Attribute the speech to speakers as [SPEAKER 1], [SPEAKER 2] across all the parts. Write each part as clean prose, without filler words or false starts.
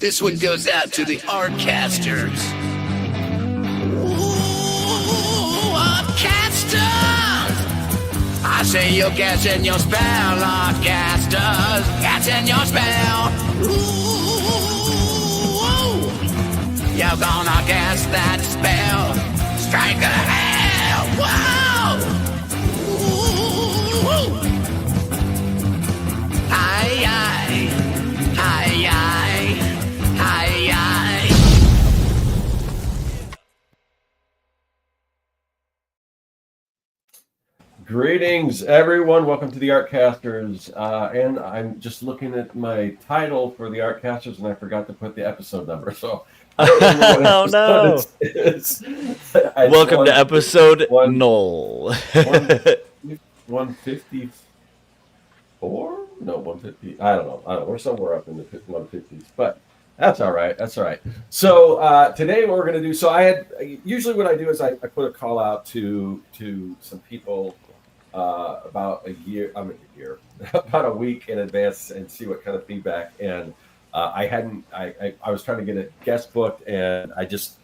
[SPEAKER 1] This one goes out to the Artcasters. Ooh, Artcasters! I say you're catching your spell, Artcasters. Catching your spell. Ooh, you're gonna cast that spell. Strike a hell. Whoa! Ooh. Aye, aye. Aye, aye. Aye, aye.
[SPEAKER 2] Greetings, everyone. Welcome to the Artcasters. And I'm just looking at my title for the Artcasters, and I forgot to put the episode number. So I don't remember what episode it is.
[SPEAKER 3] Welcome to episode null.
[SPEAKER 2] 154? No, 150. I don't know. We're somewhere up in the 150s, but that's all right. That's all right. So today what we're going to do, usually what I do is I put a call out to some people about about a week in advance and see what kind of feedback. And I was trying to get a guest booked, and it just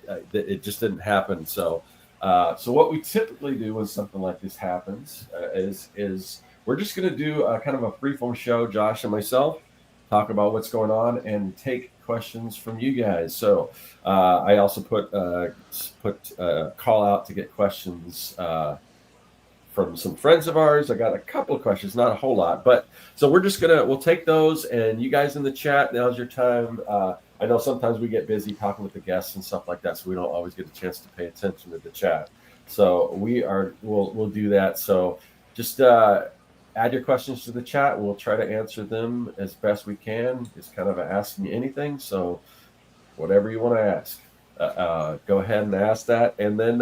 [SPEAKER 2] didn't happen. So what we typically do when something like this happens is we're just going to do a kind of a freeform show, Josh and myself, talk about what's going on and take questions from you guys. So I also put a call out to get questions from some friends of ours. I got a couple of questions, not a whole lot, but so we'll take those, and you guys in the chat, now's your time. I know sometimes we get busy talking with the guests and stuff like that, so we don't always get a chance to pay attention to the chat. So we'll do that. So just add your questions to the chat. We'll try to answer them as best we can. It's kind of a ask me anything. So whatever you want to ask, go ahead and ask that. And then,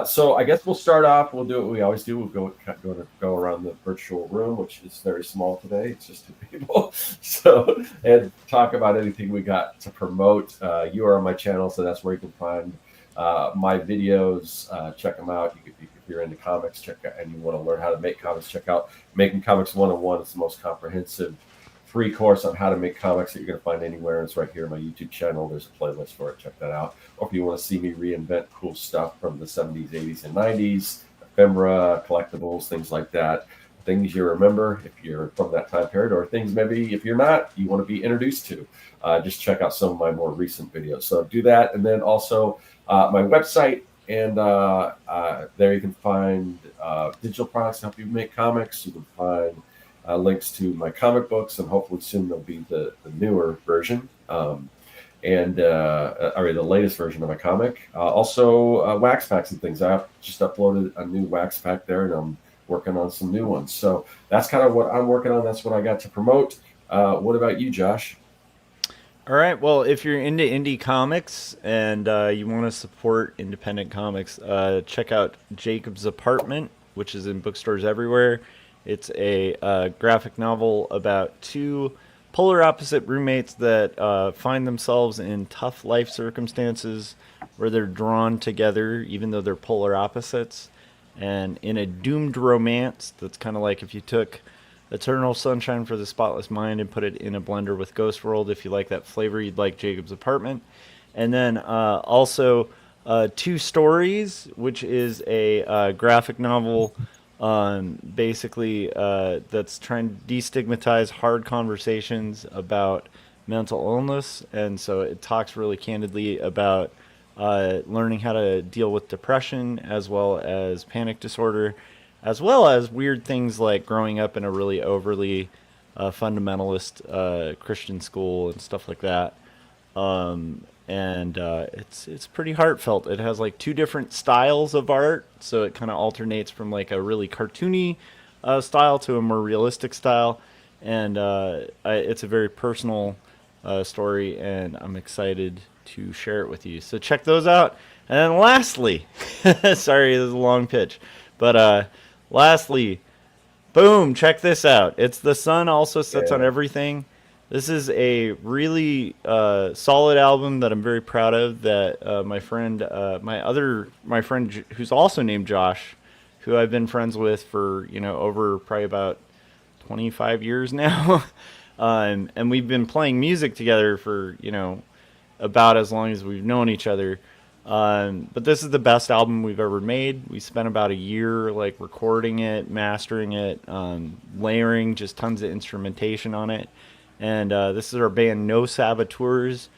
[SPEAKER 2] so I guess we'll start off. We'll do what we always do. We'll go around the virtual room, which is very small today. It's just two people. So, and talk about anything we got to promote. You are on my channel, so that's where you can find my videos. Check them out. If you're into comics, check out, and you want to learn how to make comics, check out Making Comics 101. It's the most comprehensive free course on how to make comics that you're going to find anywhere. It's right here on my YouTube channel. There's a playlist for it. Check that out. Or if you want to see me reinvent cool stuff from the 70s, 80s, and 90s, ephemera, collectibles, things like that, things you remember if you're from that time period, or things maybe if you're not, you want to be introduced to, just check out some of my more recent videos. So do that. And then also my website, and there you can find digital products to help you make comics. You can find links to my comic books, and hopefully soon there'll be the newer version, or the latest version of my comic. Also wax packs and things. I just uploaded a new wax pack there, and I'm working on some new ones. So that's kind of what I'm working on. That's what I got to promote. What about you, Josh?
[SPEAKER 3] All right. Well, if you're into indie comics and you want to support independent comics, check out Jacob's Apartment, which is in bookstores everywhere. It's a graphic novel about two polar opposite roommates that find themselves in tough life circumstances where they're drawn together, even though they're polar opposites. And in a doomed romance, that's kind of like if you took Eternal Sunshine for the Spotless Mind and put it in a blender with Ghost World. If you like that flavor, you'd like Jacob's Apartment. And then also Two Stories, which is a graphic novel basically that's trying to destigmatize hard conversations about mental illness. And so it talks really candidly about learning how to deal with depression as well as panic disorder, as well as weird things like growing up in a really overly fundamentalist Christian school and stuff like that. It's pretty heartfelt. It has like two different styles of art, so it kind of alternates from like a really cartoony style to a more realistic style, and it's a very personal story, and I'm excited to share it with you. So check those out. And then lastly, sorry, this is a long pitch, but lastly, boom, check this out. It's The Sun Also Sets on Everything. This is a really solid album that I'm very proud of. That my friend who's also named Josh, who I've been friends with for over probably about 25 years now, And we've been playing music together for about as long as we've known each other. But this is the best album we've ever made. We spent about a year like recording it, mastering it, layering just tons of instrumentation on it. And this is our band No Saboteurs.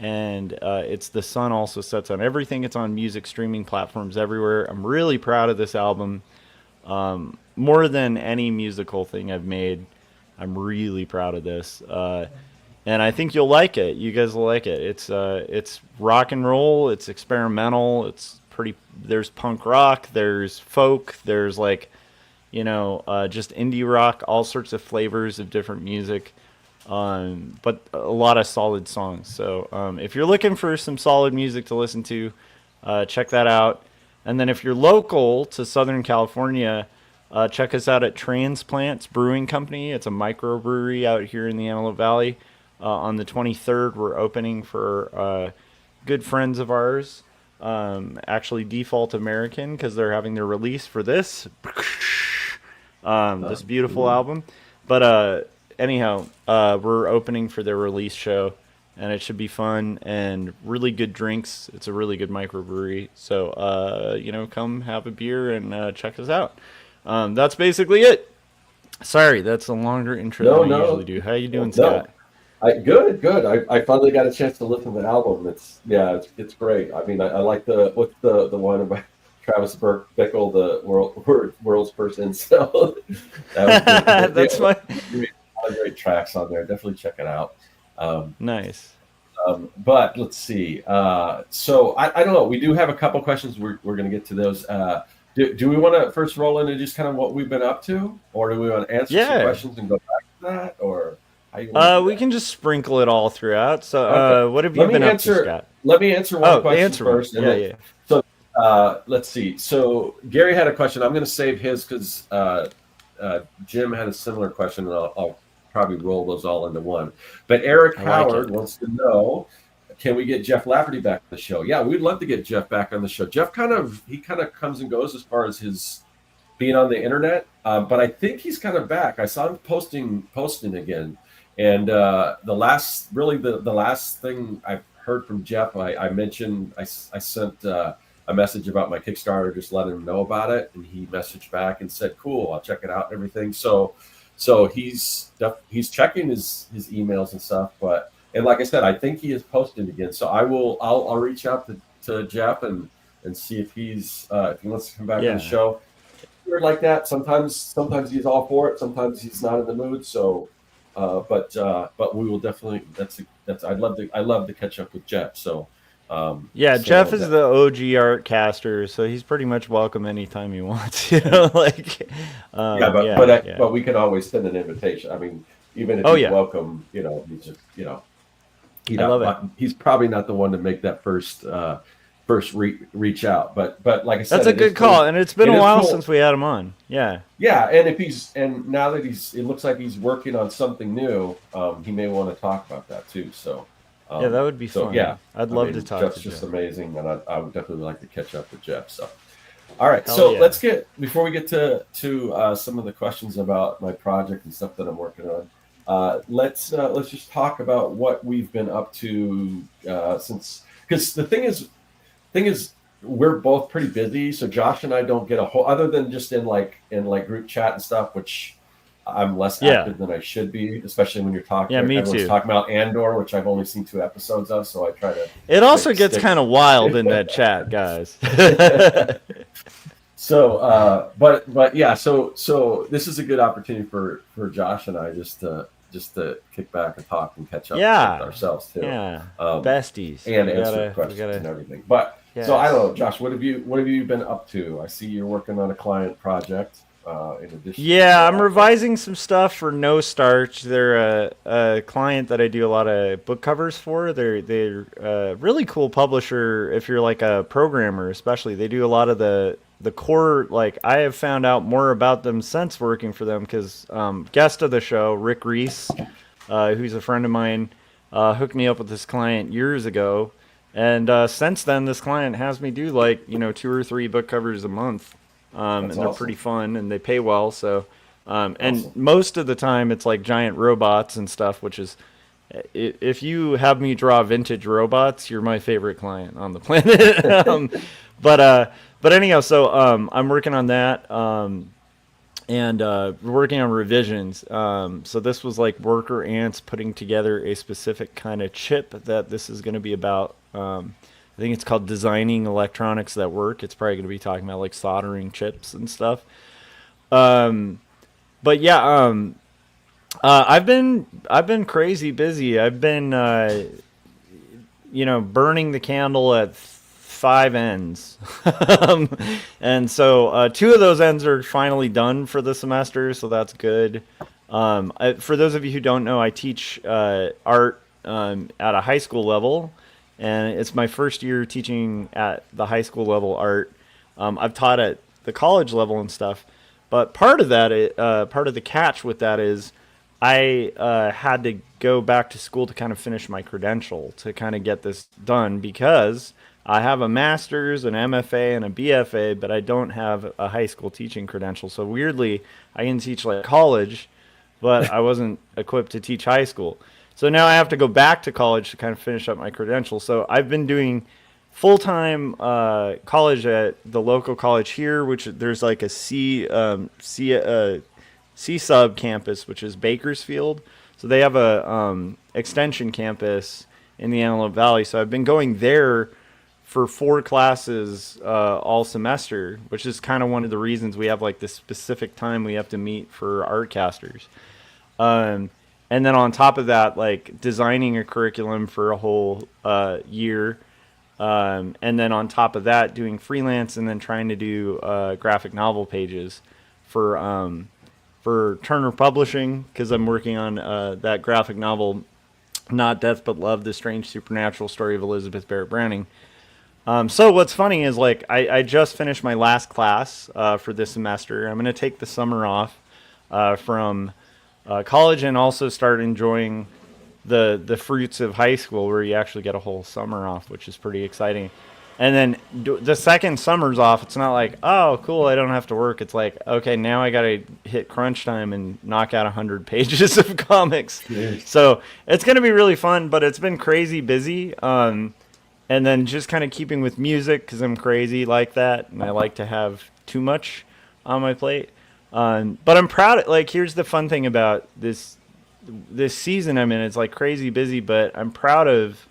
[SPEAKER 3] And it's The Sun Also Sets on Everything. It's on music streaming platforms everywhere. I'm really proud of this album. More than any musical thing I've made, I'm really proud of this. And I think you'll like it. You guys will like it. It's rock and roll. It's experimental. It's pretty. There's punk rock. There's folk. There's like, just indie rock. All sorts of flavors of different music. But a lot of solid songs. So if you're looking for some solid music to listen to, check that out. And then if you're local to Southern California, check us out at Transplants Brewing Company. It's a microbrewery out here in the Antelope Valley. On the 23rd, we're opening for good friends of ours, actually Default American, because they're having their release for this beautiful album. But anyhow, we're opening for their release show, and it should be fun and really good drinks. It's a really good microbrewery. So, come have a beer and check us out. That's basically it. Sorry, that's a longer intro than I usually do. How you doing, Scott?
[SPEAKER 2] Good. I finally got a chance to listen to the album. It's great. I mean, I like the one about Travis Bickle, the world's first incel. That's my. Great tracks on there. Definitely check it out.
[SPEAKER 3] Nice.
[SPEAKER 2] But let's see. So I don't know. We do have a couple questions. We're going to get to those. Do we want to first roll into just kind of what we've been up to, or do we want to answer some questions and go back to that, or?
[SPEAKER 3] We can just sprinkle it all throughout. So, okay. What have you been up to, Scott?
[SPEAKER 2] Let me answer one question first.
[SPEAKER 3] Yeah.
[SPEAKER 2] So, let's see. So, Gary had a question. I'm going to save his because Jim had a similar question, and I'll probably roll those all into one. But Eric Howard wants to know, can we get Jeff Lafferty back on the show? Yeah, we'd love to get Jeff back on the show. Jeff kind of comes and goes as far as his being on the internet, but I think he's kind of back. I saw him posting again. And the last thing I've heard from Jeff, I mentioned I sent a message about my Kickstarter, just letting him know about it, and he messaged back and said, "Cool, I'll check it out and everything." So he's checking his emails and stuff, and like I said, I think he is posting again. So I'll reach out to Jeff and see if if he wants to come back on the show. Weird like that. Sometimes he's all for it. Sometimes he's not in the mood. So. But we will definitely. I'd love to catch up with Jeff. So,
[SPEAKER 3] Jeff is the OG Artcaster, so he's pretty much welcome anytime he wants.
[SPEAKER 2] But we can always send an invitation. I mean, even if he's welcome, he's just I love it. He's probably not the one to make that first reach out, but like I said,
[SPEAKER 3] that's a good call, and it's been a while since we had him on. Yeah,
[SPEAKER 2] and now that it looks like he's working on something new, he may want to talk about that too. So,
[SPEAKER 3] that would be fun.
[SPEAKER 2] Yeah,
[SPEAKER 3] I'd love to talk.
[SPEAKER 2] Jeff's
[SPEAKER 3] to
[SPEAKER 2] just
[SPEAKER 3] Jeff.
[SPEAKER 2] amazing, and I would definitely like to catch up with Jeff. So, all right, let's get before we get to some of the questions about my project and stuff that I'm working on. Let's just talk about what we've been up to since, because the thing is, we're both pretty busy, so Josh and I don't get a whole, other than just in group chat and stuff, which I'm less active than I should be, especially when you're talking.
[SPEAKER 3] Yeah, me
[SPEAKER 2] everyone's
[SPEAKER 3] too.
[SPEAKER 2] Talking about Andor, which I've only seen 2 episodes of, so I try to.
[SPEAKER 3] It also gets kind of wild in that chat, guys.
[SPEAKER 2] So, but yeah, so this is a good opportunity for Josh and I just to kick back and talk and catch up with ourselves too.
[SPEAKER 3] Yeah, besties,
[SPEAKER 2] and answer questions and everything. But so I don't know, Josh, what have you been up to? I see you're working on a client project. In addition,
[SPEAKER 3] I'm revising some stuff for No Starch. They're a client that I do a lot of book covers for. They're a really cool publisher. If you're like a programmer, especially, they do a lot of the core. Like, I have found out more about them since working for them because guest of the show, Rick Reese, who's a friend of mine, hooked me up with this client years ago, and since then this client has me do 2 or 3 book covers a month. And they're pretty fun and they pay well. So And
[SPEAKER 2] Awesome. most
[SPEAKER 3] most of the time it's like giant robots and stuff, which is, if you have me draw vintage robots, you're my favorite client on the planet. But but anyhow, so I'm working on that. And working on revisions. So this was like worker ants putting together a specific kind of chip that this is going to be about. I think it's called designing electronics that work. It's probably going to be talking about like soldering chips and stuff. Um, but yeah, I've been crazy busy. I've been burning the candle at five ends. um, and so two of those ends are finally done for the semester, so that's good. For those of you who don't know, I teach art at a high school level, and it's my first year teaching at the high school level art. I've taught at the college level and stuff, but part of that, part of the catch with that is I had to go back to school to kind of finish my credential to kind of get this done because I have a master's, an MFA, and a BFA, but I don't have a high school teaching credential. So weirdly, I can teach like college, but I wasn't equipped to teach high school. So now I have to go back to college to kind of finish up my credential. So I've been doing full-time college at the local college here, which there's like a C sub campus, which is Bakersfield. So they have a extension campus in the Antelope Valley. So I've been going there for 4 classes all semester, which is kind of one of the reasons we have like this specific time we have to meet for Artcasters. And then on top of that, like designing a curriculum for a whole year. And then on top of that, doing freelance and then trying to do graphic novel pages for Turner Publishing, because I'm working on that graphic novel, Not Death But Love, The Strange Supernatural Story of Elizabeth Barrett Browning. So what's funny is like I just finished my last class for this semester. I'm going to take the summer off from college and also start enjoying the fruits of high school, where you actually get a whole summer off, which is pretty exciting. And then the second summer's off, it's not like, oh, cool, I don't have to work. It's like, okay, now I got to hit crunch time and knock out 100 pages of comics.
[SPEAKER 2] Yes.
[SPEAKER 3] So it's going to be really fun, but it's been crazy busy. And then just kind of keeping with music, because I'm crazy like that, and I like to have too much on my plate. But I'm proud. Like, here's the fun thing about this season I'm in. It's like crazy busy, but I'm proud of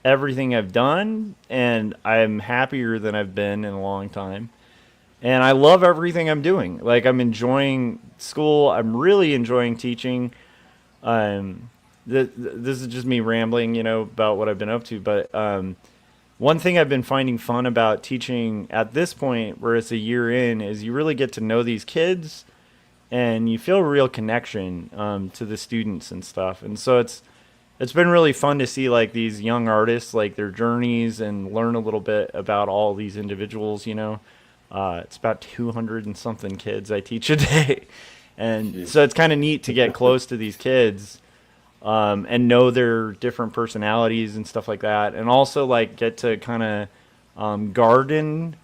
[SPEAKER 3] everything I've done, and I'm happier than I've been in a long time. And I love everything I'm doing. Like, I'm enjoying school. I'm really enjoying teaching. This is just me rambling, about what I've been up to. But one thing I've been finding fun about teaching at this point, where it's a year in, is you really get to know these kids, and you feel a real connection to the students and stuff. And so it's been really fun to see like these young artists, like their journeys, and learn a little bit about all these individuals. It's about 200 and something kids I teach a day, and so it's kind of neat to get close to these kids. And know their different personalities and stuff like that, and also like get to kind of garden.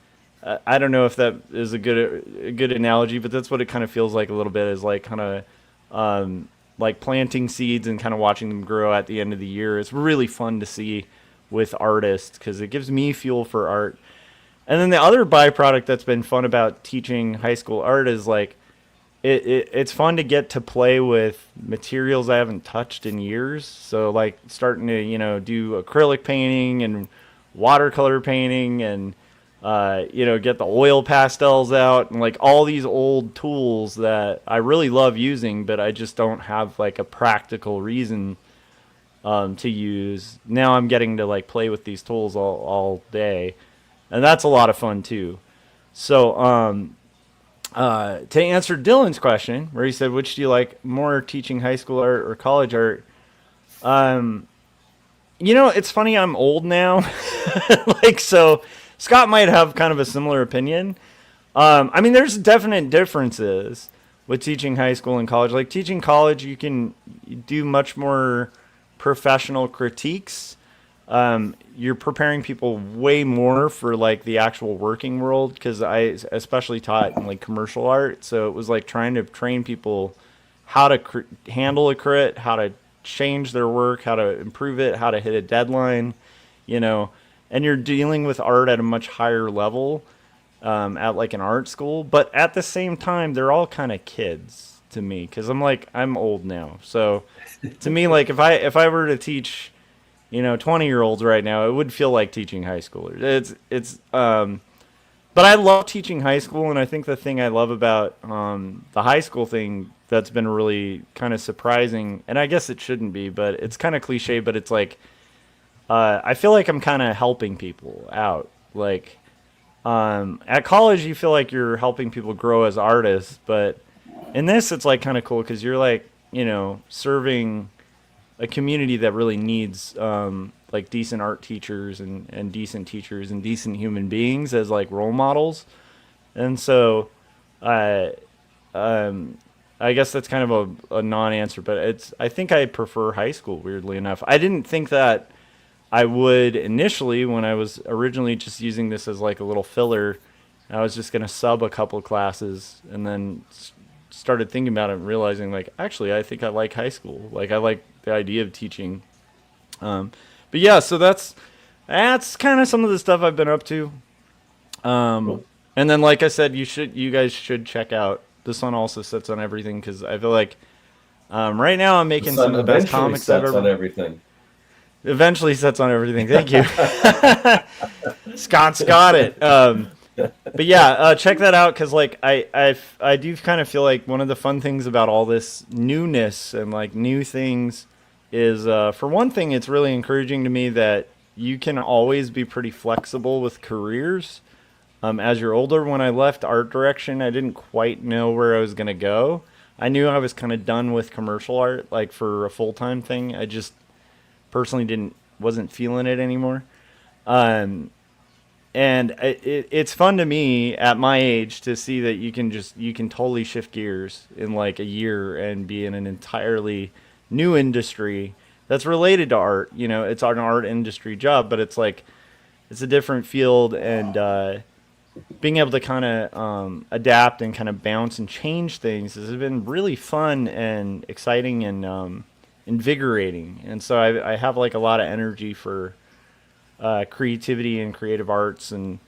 [SPEAKER 3] I don't know if that is a good analogy, but that's what it kind of feels like a little bit, is like kind of like planting seeds and kind of watching them grow at the end of the year. It's really fun to see with artists, because it gives me fuel for art. And then the other byproduct that's been fun about teaching high school art is like it's fun to get to play with materials I haven't touched in years. So like starting to, do acrylic painting and watercolor painting, and, get the oil pastels out, and like all these old tools that I really love using, but I just don't have like a practical reason to use. Now I'm getting to like play with these tools all day, and that's a lot of fun too. So, to answer Dylan's question, where he said, which do you like more, teaching high school art or college art? It's funny, I'm old now. So Scott might have kind of a similar opinion. There's definite differences with teaching high school and college. Like teaching college, you can do much more professional critiques. you're preparing people way more for like the actual working world, because I especially taught in like commercial art, so it was like trying to train people how to handle a crit, how to change their work, how to improve it, how to hit a deadline, you know, and you're dealing with art at a much higher level, at like an art school, but at the same time they're all kind of kids to me, because I'm old now, so to me, like if I were to teach 20-year-olds right now, it would feel like teaching high schoolers. But I love teaching high school, and I think the thing I love about the high school thing that's been really kind of surprising, and I guess it shouldn't be, but it's kind of cliche, but it's like I feel like I'm kind of helping people out. Like at college, you feel like you're helping people grow as artists, but in this, it's like kind of cool because you're like serving a community that really needs like decent art teachers and decent teachers and decent human beings as like role models. And so um, I guess that's kind of a non-answer, but I think I prefer high school, weirdly enough. I didn't think that I would initially, when I was originally just using this as like a little filler. I was just going to sub a couple classes, and then started thinking about it and realizing like, actually, I think I like high school. Like I like the idea of teaching. But yeah, so that's kind of some of the stuff I've been up to.
[SPEAKER 2] Cool.
[SPEAKER 3] And then, like I said, you guys should check out This One Also Sets on Everything, because I feel like right now I'm making some of the best comics I've
[SPEAKER 2] sets
[SPEAKER 3] ever.
[SPEAKER 2] on everything.
[SPEAKER 3] Eventually sets on everything. Thank you. Scott's got it. But yeah, check that out, because like I do kind of feel like one of the fun things about all this newness and like new things is for one thing, it's really encouraging to me that you can always be pretty flexible with careers. As you're older, when I left art direction, I didn't quite know where I was gonna go. I knew I was kind of done with commercial art, like for a full-time thing. I just personally wasn't feeling it anymore. Um, and it's fun to me at my age to see that you can totally shift gears in like a year and be in an entirely new industry that's related to art. It's an art industry job, but it's like it's a different field, and being able to kind of adapt and kind of bounce and change things has been really fun and exciting and invigorating. And so I have like a lot of energy for creativity and creative arts and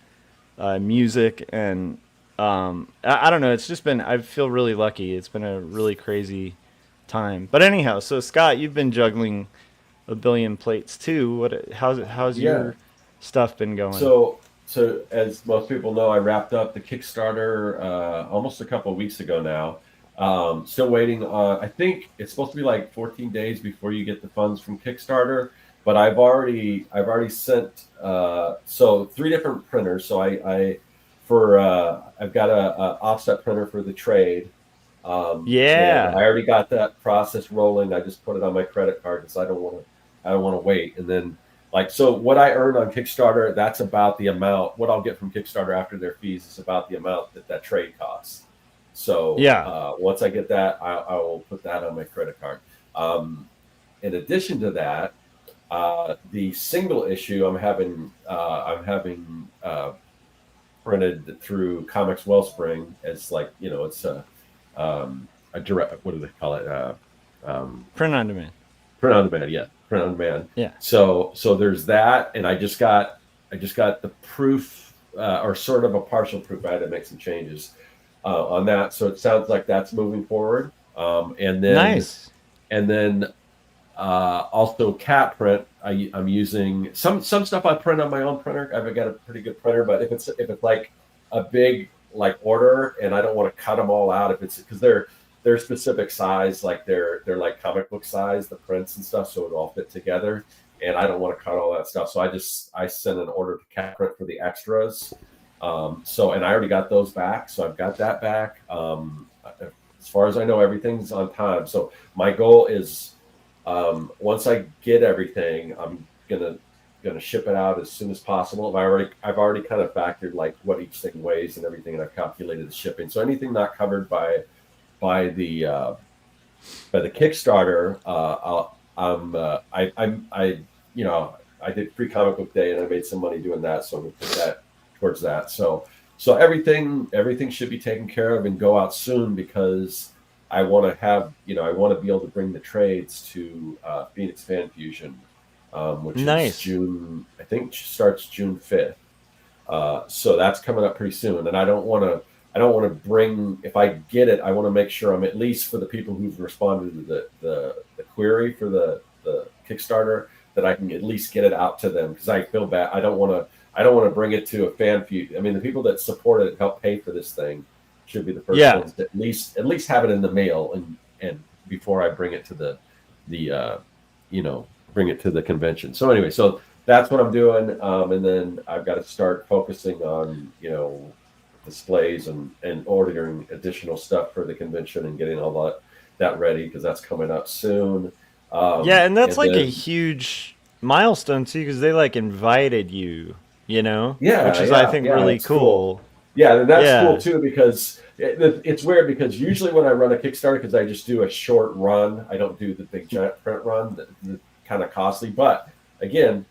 [SPEAKER 3] music, and I don't know. It's just been, I feel really lucky. It's been a really crazy time. But anyhow, so Scott, you've been juggling a billion plates too. How's
[SPEAKER 2] Yeah.
[SPEAKER 3] your stuff been going?
[SPEAKER 2] So as most people know, I wrapped up the Kickstarter almost a couple of weeks ago now. Still waiting on. I think it's supposed to be like 14 days before you get the funds from Kickstarter. But I've already sent so 3 different printers. So I've got a offset printer for the trade.
[SPEAKER 3] Yeah.
[SPEAKER 2] And I already got that process rolling. I just put it on my credit card because I don't want to wait. And then so what I earned on Kickstarter, that's about the amount. What I'll get from Kickstarter after their fees is about the amount that trade costs. So
[SPEAKER 3] Yeah.
[SPEAKER 2] once I get that, I will put that on my credit card. In addition to that, the single issue I'm having printed through Comics Wellspring. It's like it's a direct, what do they call it?
[SPEAKER 3] Print on demand.
[SPEAKER 2] Print on demand, yeah, print on demand.
[SPEAKER 3] Yeah.
[SPEAKER 2] So there's that, and I just got the proof, or sort of a partial proof. I had to make some changes on that, so it sounds like that's moving forward. And then
[SPEAKER 3] Nice.
[SPEAKER 2] and then also cat print. I'm using some stuff I print on my own printer. I've got a pretty good printer, but if it's like a big like order, and I don't want to cut them all out, if it's because they're specific size, like they're like comic book size, the prints and stuff, so it all fit together, and I don't want to cut all that stuff. So I sent an order to cat print for the extras. And I already got those back, so I've got that back. As far as I know, everything's on time. So my goal is, once I get everything, I'm gonna ship it out as soon as possible. I've already kind of factored like what each thing weighs and everything, and I've calculated the shipping. So anything not covered by the Kickstarter, I I did Free Comic Book Day, and I made some money doing that, so I'm gonna put that towards that. So everything should be taken care of and go out soon, because I want to have, I want to be able to bring the trades to Phoenix Fan Fusion, which is
[SPEAKER 3] Nice.
[SPEAKER 2] June. I think starts June 5th. So that's coming up pretty soon, and I don't want to bring. If I get it, I want to make sure I'm, at least for the people who've responded to the query for the Kickstarter, that I can at least get it out to them, because I feel bad. I don't want to bring it to a fan feud. I mean, the people that support it and help pay for this thing should be the first ones to at least have it in the mail, and before I bring it to the bring it to the convention. So anyway, so that's what I'm doing, and then I've got to start focusing on displays and ordering additional stuff for the convention and getting all that ready, because that's coming up soon.
[SPEAKER 3] And that's like a huge milestone too, because they like invited you, which is I think really cool.
[SPEAKER 2] Yeah, and that's cool too, because it's weird, because usually when I run a Kickstarter, because I just do a short run, I don't do the big giant print run, that's kind of costly. But again,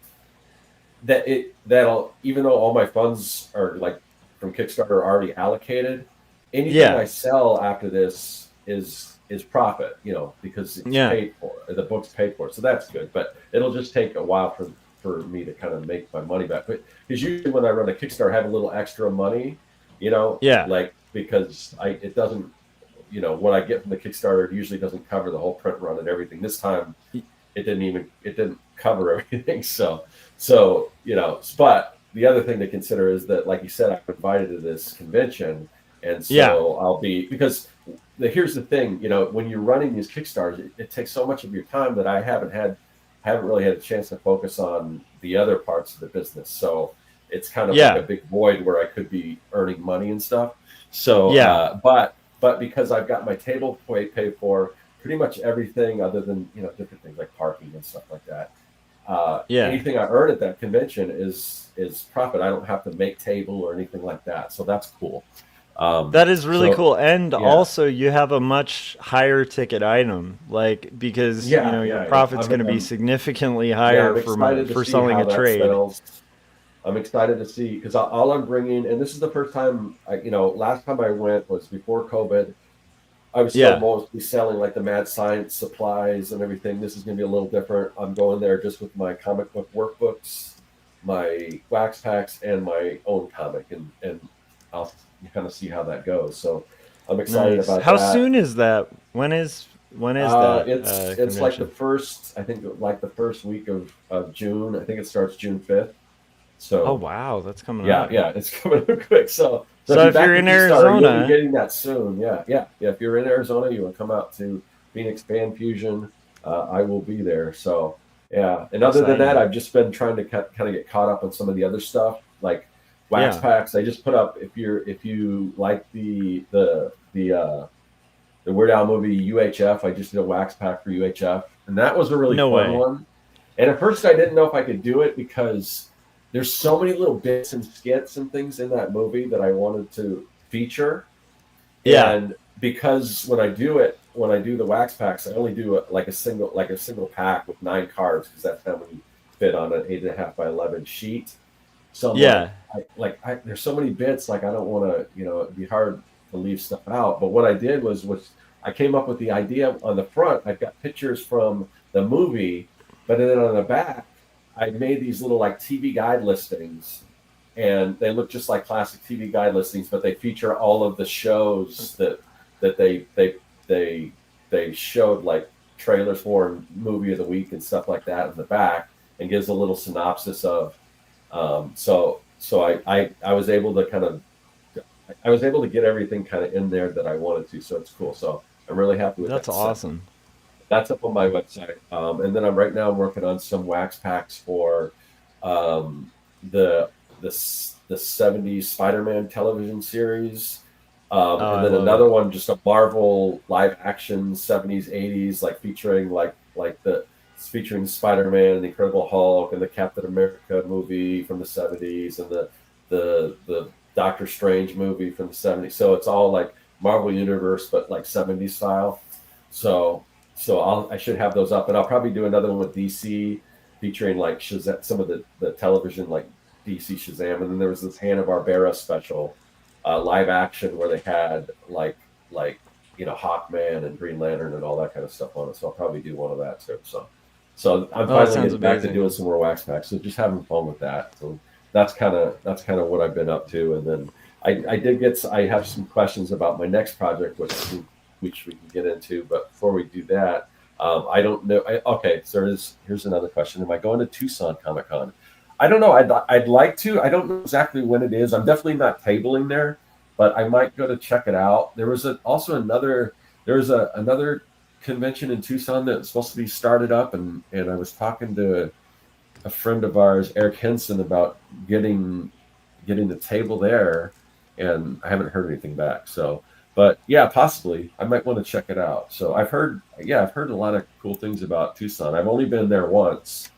[SPEAKER 2] that'll, even though all my funds are like from Kickstarter are already allocated, anything I sell after this is profit, because it's paid for. The book's paid for, so that's good. But it'll just take a while for me to kind of make my money back. But because usually when I run a Kickstarter, I have a little extra money, like, because it doesn't, what I get from the Kickstarter usually doesn't cover the whole print run and everything. This time, it didn't cover everything. So but the other thing to consider is that, like you said, I'm invited to this convention, and so I'll be, because here's the thing, when you're running these Kickstarters, it takes so much of your time that I haven't really had a chance to focus on the other parts of the business. So it's kind of like a big void where I could be earning money and stuff. So but because I've got my table paid for, pretty much everything other than different things like parking and stuff like that. Anything I earn at that convention is profit. I don't have to make table or anything like that. So that's cool.
[SPEAKER 3] That is really cool. And also you have a much higher ticket item, like, because your profit's going to be significantly higher for selling a trade.
[SPEAKER 2] I'm excited to see, because all I'm bringing, and this is the first time, last time I went was before COVID. I was still mostly selling like the mad science supplies and everything. This is going to be a little different. I'm going there just with my comic book workbooks, my wax packs, and my own comic, and I'll kind of see how that goes. So I'm excited about
[SPEAKER 3] How
[SPEAKER 2] that.
[SPEAKER 3] How soon is that? When is that?
[SPEAKER 2] It's like the first week of June. I think it starts June 5th. So
[SPEAKER 3] oh wow, that's coming up.
[SPEAKER 2] Yeah, it's coming up quick. So
[SPEAKER 3] if you're in Arizona,
[SPEAKER 2] you'll be getting that soon. Yeah. If you're in Arizona, you want to come out to Phoenix Fan Fusion, I will be there. So and other than that, I've just been trying to kind of get caught up on some of the other stuff, like wax packs. I just put up, if you like the Weird Al movie UHF, I just did a wax pack for UHF, and that was a really fun one. And at first, I didn't know if I could do it, because there's so many little bits and skits and things in that movie that I wanted to feature. And because when I do the wax packs, I only do a single pack with 9 cards, because that's how many fit on an 8.5 by 11 sheet. So there's so many bits, like I don't want to, it'd be hard to leave stuff out. But what I did was I came up with the idea. On the front, I've got pictures from the movie, but then on the back, I made these little like TV guide listings, and they look just like classic TV guide listings, but they feature all of the shows that they showed, like trailers for, and movie of the week and stuff like that in the back, and gives a little synopsis of. So I was able to get everything kind of in there that I wanted to. So it's cool. So I'm really happy with that.
[SPEAKER 3] That's awesome.
[SPEAKER 2] That's up on my website. And then I'm working on some wax packs for the 70s Spider-Man television series. And then another one, just a Marvel live action 70s, 80s, like featuring Spider-Man and the Incredible Hulk and the Captain America movie from the 70s, and the Doctor Strange movie from the 70s. So it's all like Marvel Universe, but like 70s style. So I should have those up, and I'll probably do another one with DC featuring like Shazam, some of the television like DC Shazam, and then there was this Hanna-Barbera special, live action where they had like Hawkman and Green Lantern and all that kind of stuff on it. So I'll probably do one of that too. So I'm
[SPEAKER 3] Oh, that
[SPEAKER 2] finally
[SPEAKER 3] sounds
[SPEAKER 2] getting back to
[SPEAKER 3] amazing.
[SPEAKER 2] doing some more wax packs. So just having fun with that. So that's kind of what I've been up to. And then I have some questions about my next project, which we can get into. But before we do that, I don't know. Okay, so here's another question. Am I going to Tucson Comic Con? I don't know. I'd like to. I don't know exactly when it is. I'm definitely not tabling there, but I might go to check it out. There was another convention in Tucson that was supposed to be started up, and I was talking to a friend of ours, Eric Henson, about getting the table there, and I haven't heard anything back. So, but yeah, possibly I might want to check it out. So I've heard a lot of cool things about Tucson. I've only been there once,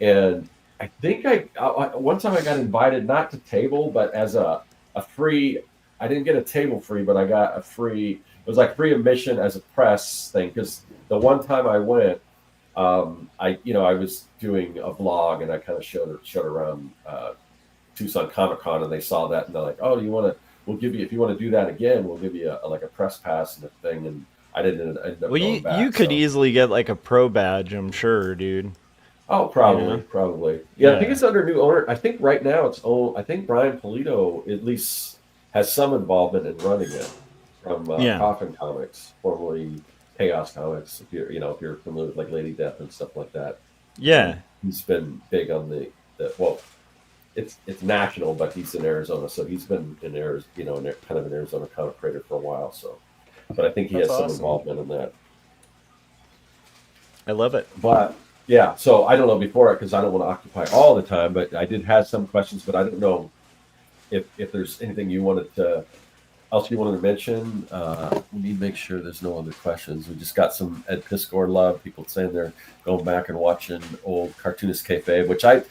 [SPEAKER 2] and I think one time I got invited not to table, but as a free. I didn't get a table free, but I got a free. It was like free admission as a press thing because the one time I went, I was doing a vlog and I kind of showed around Tucson Comic Con, and they saw that and they're like, "Oh, we'll give you if you want to do that again, we'll give you like a press pass and a thing." And I didn't end up
[SPEAKER 3] Well,
[SPEAKER 2] going back.
[SPEAKER 3] you could
[SPEAKER 2] so.
[SPEAKER 3] easily get like a pro badge, I'm sure, dude.
[SPEAKER 2] Oh, probably. Yeah, I think it's under new owner. I think right now it's owned. I think Brian Polito at least has some involvement in running it from
[SPEAKER 3] Yeah.
[SPEAKER 2] Coffin Comics, formerly Chaos Comics. If you're familiar with like Lady Death and stuff like that,
[SPEAKER 3] Yeah.
[SPEAKER 2] he's been big on the well, it's national, but he's in Arizona, so he's been in Arizona, kind of an Arizona comic creator for a while. So, but I think he
[SPEAKER 3] That's
[SPEAKER 2] has some
[SPEAKER 3] awesome.
[SPEAKER 2] involvement in that.
[SPEAKER 3] I love it.
[SPEAKER 2] But yeah, so I don't know before it because I don't want to occupy all the time. But I did have some questions, but I don't know if there's anything you wanted to mention. Let me make sure there's no other questions. We just got some Ed Piscor love. People saying they're going back and watching old Cartoonist Kayfabe, which I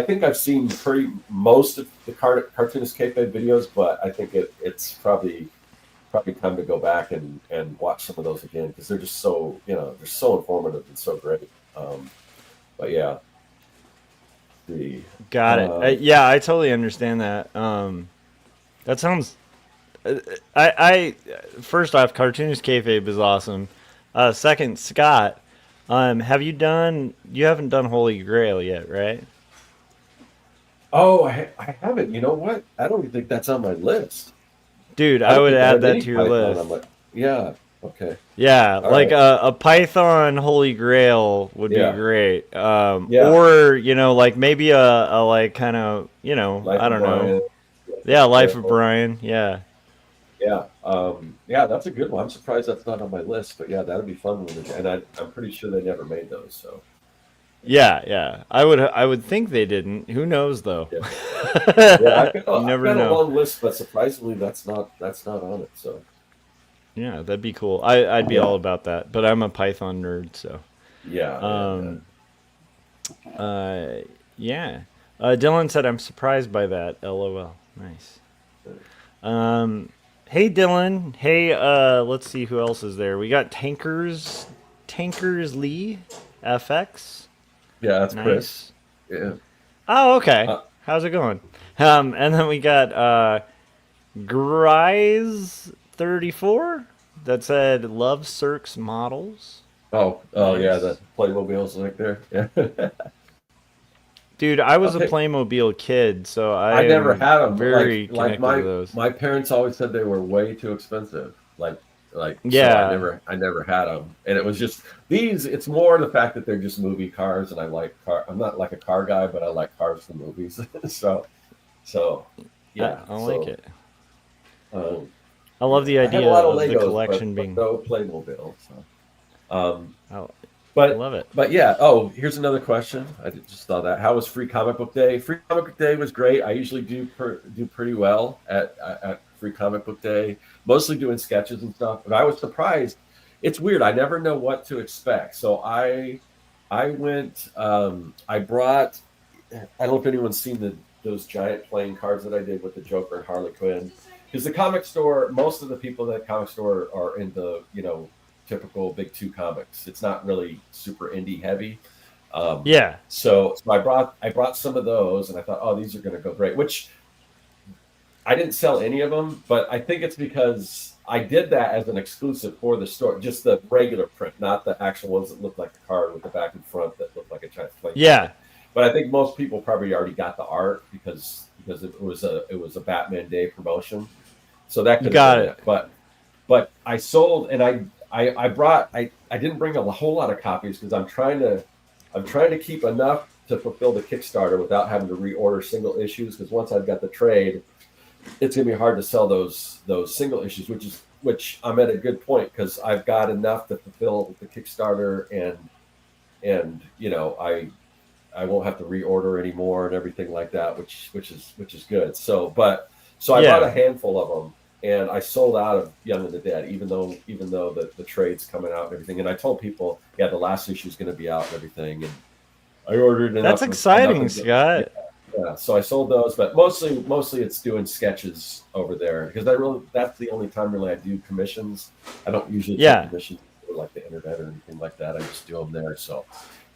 [SPEAKER 2] think I've seen most of the Cartoonist Kayfabe videos, but I think it's probably time to go back and watch some of those again because they're just so they're so informative and so great. But yeah,
[SPEAKER 3] Got it. Yeah, I totally understand that. That sounds. I first off, cartoonist kayfabe is awesome. Second, Scott, you haven't done Holy Grail yet, right?
[SPEAKER 2] Oh, I haven't. You know what? I don't even think that's on my list.
[SPEAKER 3] Dude,
[SPEAKER 2] I
[SPEAKER 3] I
[SPEAKER 2] don't
[SPEAKER 3] would
[SPEAKER 2] think I
[SPEAKER 3] add
[SPEAKER 2] have
[SPEAKER 3] that
[SPEAKER 2] any
[SPEAKER 3] to your
[SPEAKER 2] Python
[SPEAKER 3] list.
[SPEAKER 2] on my. Yeah. Okay.
[SPEAKER 3] Yeah,
[SPEAKER 2] All
[SPEAKER 3] like
[SPEAKER 2] right.
[SPEAKER 3] a Python Holy Grail would be
[SPEAKER 2] Yeah.
[SPEAKER 3] great.
[SPEAKER 2] Yeah.
[SPEAKER 3] Or like maybe a like kind of
[SPEAKER 2] Life
[SPEAKER 3] I
[SPEAKER 2] of
[SPEAKER 3] don't know.
[SPEAKER 2] Brian.
[SPEAKER 3] Yeah, Life of
[SPEAKER 2] Example.
[SPEAKER 3] Brian. Yeah.
[SPEAKER 2] Yeah. Yeah, that's a good one. I'm surprised that's not on my list, but yeah, that'd be fun. And I'm pretty sure they never made those. So
[SPEAKER 3] Yeah. I would think they didn't. Who knows though?
[SPEAKER 2] yeah. Yeah,
[SPEAKER 3] You
[SPEAKER 2] I've
[SPEAKER 3] never
[SPEAKER 2] got a
[SPEAKER 3] know.
[SPEAKER 2] long list, but surprisingly, that's not on it. So
[SPEAKER 3] Yeah, that'd be cool. I'd be all
[SPEAKER 2] yeah,
[SPEAKER 3] about that. But I'm a Python nerd, so
[SPEAKER 2] yeah.
[SPEAKER 3] um yeah. Dylan said I'm surprised by that. LOL. Nice. Hey Dylan. Hey, let's see who else is there. We got Tankers Lee FX.
[SPEAKER 2] Yeah, that's Chris.
[SPEAKER 3] Nice.
[SPEAKER 2] Yeah.
[SPEAKER 3] Oh, okay.
[SPEAKER 2] Uh,
[SPEAKER 3] How's it going? And then we got Grise34 that said Love Cirques models.
[SPEAKER 2] oh yeah,
[SPEAKER 3] Nice.
[SPEAKER 2] the Playmobil's right there. Yeah.
[SPEAKER 3] Dude, I was a
[SPEAKER 2] Okay.
[SPEAKER 3] Playmobil kid, so I
[SPEAKER 2] I never
[SPEAKER 3] am
[SPEAKER 2] had them.
[SPEAKER 3] very
[SPEAKER 2] Like
[SPEAKER 3] connected to those.
[SPEAKER 2] my parents always said they were way too expensive. So
[SPEAKER 3] Yeah.
[SPEAKER 2] I never had them, and it was just these. It's more the fact that they're just movie cars, and I like car. I'm not like a car guy, but I like cars from movies. So yeah.
[SPEAKER 3] I like it.
[SPEAKER 2] Um,
[SPEAKER 3] I love the
[SPEAKER 2] I had a
[SPEAKER 3] idea
[SPEAKER 2] lot of
[SPEAKER 3] of the
[SPEAKER 2] Legos,
[SPEAKER 3] collection
[SPEAKER 2] but
[SPEAKER 3] being.
[SPEAKER 2] no Playmobil. So. Um,
[SPEAKER 3] I
[SPEAKER 2] But
[SPEAKER 3] love it.
[SPEAKER 2] yeah. Oh, here's another question. Just thought that. How was Free Comic Book Day? Free Comic Book Day was great. I usually do pretty well at Free Comic Book Day, mostly doing sketches and stuff. But I was surprised. It's weird. I never know what to expect. So I went. I brought. I don't know if anyone's seen those giant playing cards that I did with the Joker and Harley Quinn. Because the comic store, most of the people at the comic store are into typical big two comics. It's not really super indie heavy.
[SPEAKER 3] Yeah.
[SPEAKER 2] So I brought some of those, and I thought, oh, these are going to go great. Which I didn't sell any of them, but I think it's because I did that as an exclusive for the store, just the regular print, not the actual ones that look like a card with the back and front that look like a giant flame.
[SPEAKER 3] Yeah.
[SPEAKER 2] But I think most people probably already got the art because it was a Batman Day promotion, so that could have been it. But I sold, and I didn't bring a whole lot of copies because I'm trying to keep enough to fulfill the Kickstarter without having to reorder single issues, because once I've got the trade, it's gonna be hard to sell those single issues, which I'm at a good point because I've got enough to fulfill the Kickstarter, and I won't have to reorder anymore and everything like that, which is good. So I bought a handful of them, and I sold out of Young and the Dead, even though the trade's coming out and everything. And I told people, yeah, the last issue is going to be out and everything, and I ordered enough.
[SPEAKER 3] That's exciting, Scott.
[SPEAKER 2] Yeah, so I sold those, but mostly it's doing sketches over there, because that's the only time really I do commissions. I don't usually do commissions for like the internet or anything like that. I just do them there. So.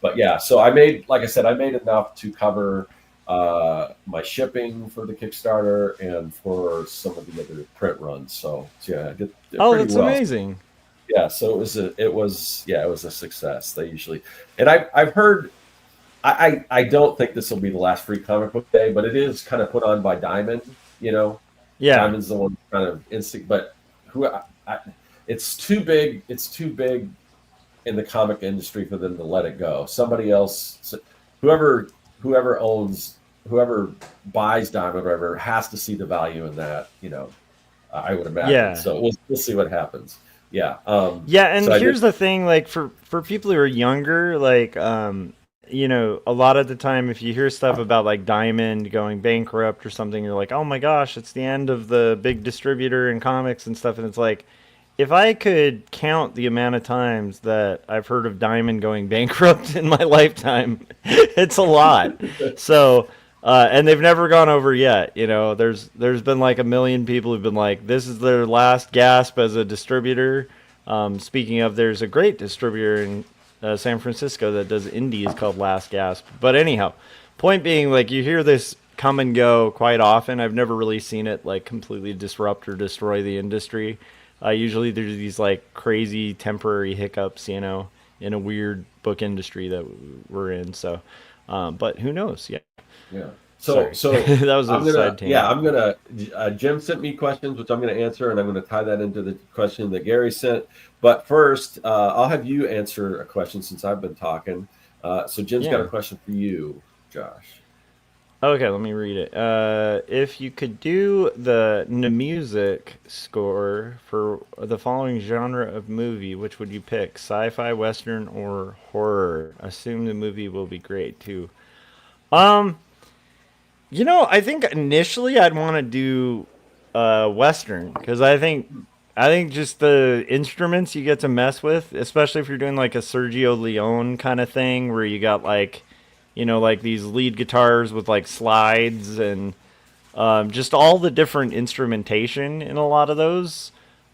[SPEAKER 2] But yeah, so I made enough to cover my shipping for the Kickstarter and for some of the other print runs. So yeah, I did
[SPEAKER 3] that's well. Amazing.
[SPEAKER 2] Yeah, so it was a success. They usually, and I've heard, I don't think this will be the last free comic book day, but it is kind of put on by Diamond. Yeah, Diamond's the one kind of instinct, but it's too big. It's too big in the comic industry for them to let it go. Somebody else, whoever buys Diamond or whatever, has to see the value in that. I would imagine. Yeah. So we'll see what happens. Yeah.
[SPEAKER 3] And so here's the thing, like for people who are younger, like a lot of the time, if you hear stuff about like Diamond going bankrupt or something, you're like, oh my gosh, it's the end of the big distributor in comics and stuff, and it's like, if I could count the amount of times that I've heard of Diamond going bankrupt in my lifetime, it's a lot. So, and they've never gone over yet. There's been like 1 million people who've been like, this is their last gasp as a distributor. Speaking of, there's a great distributor in San Francisco that does indies called Last Gasp. But anyhow, point being, like, you hear this come and go quite often. I've never really seen it like completely disrupt or destroy the industry. Usually there's these like crazy temporary hiccups, in a weird book industry that we're in. So, but who knows? Yeah.
[SPEAKER 2] Yeah. So
[SPEAKER 3] that was a side tangent.
[SPEAKER 2] Yeah, I'm gonna. Jim sent me questions, which I'm gonna answer, and I'm gonna tie that into the question that Gary sent. But first, I'll have you answer a question since I've been talking. So Jim's got a question for you, Josh.
[SPEAKER 3] Okay, let me read it. If you could do the music score for the following genre of movie, which would you pick? Sci-fi, Western, or horror? Assume the movie will be great too. I think initially I'd want to do Western, because I think just the instruments you get to mess with, especially if you're doing like a Sergio Leone kind of thing where you got like, like these lead guitars with like slides and just all the different instrumentation in a lot of those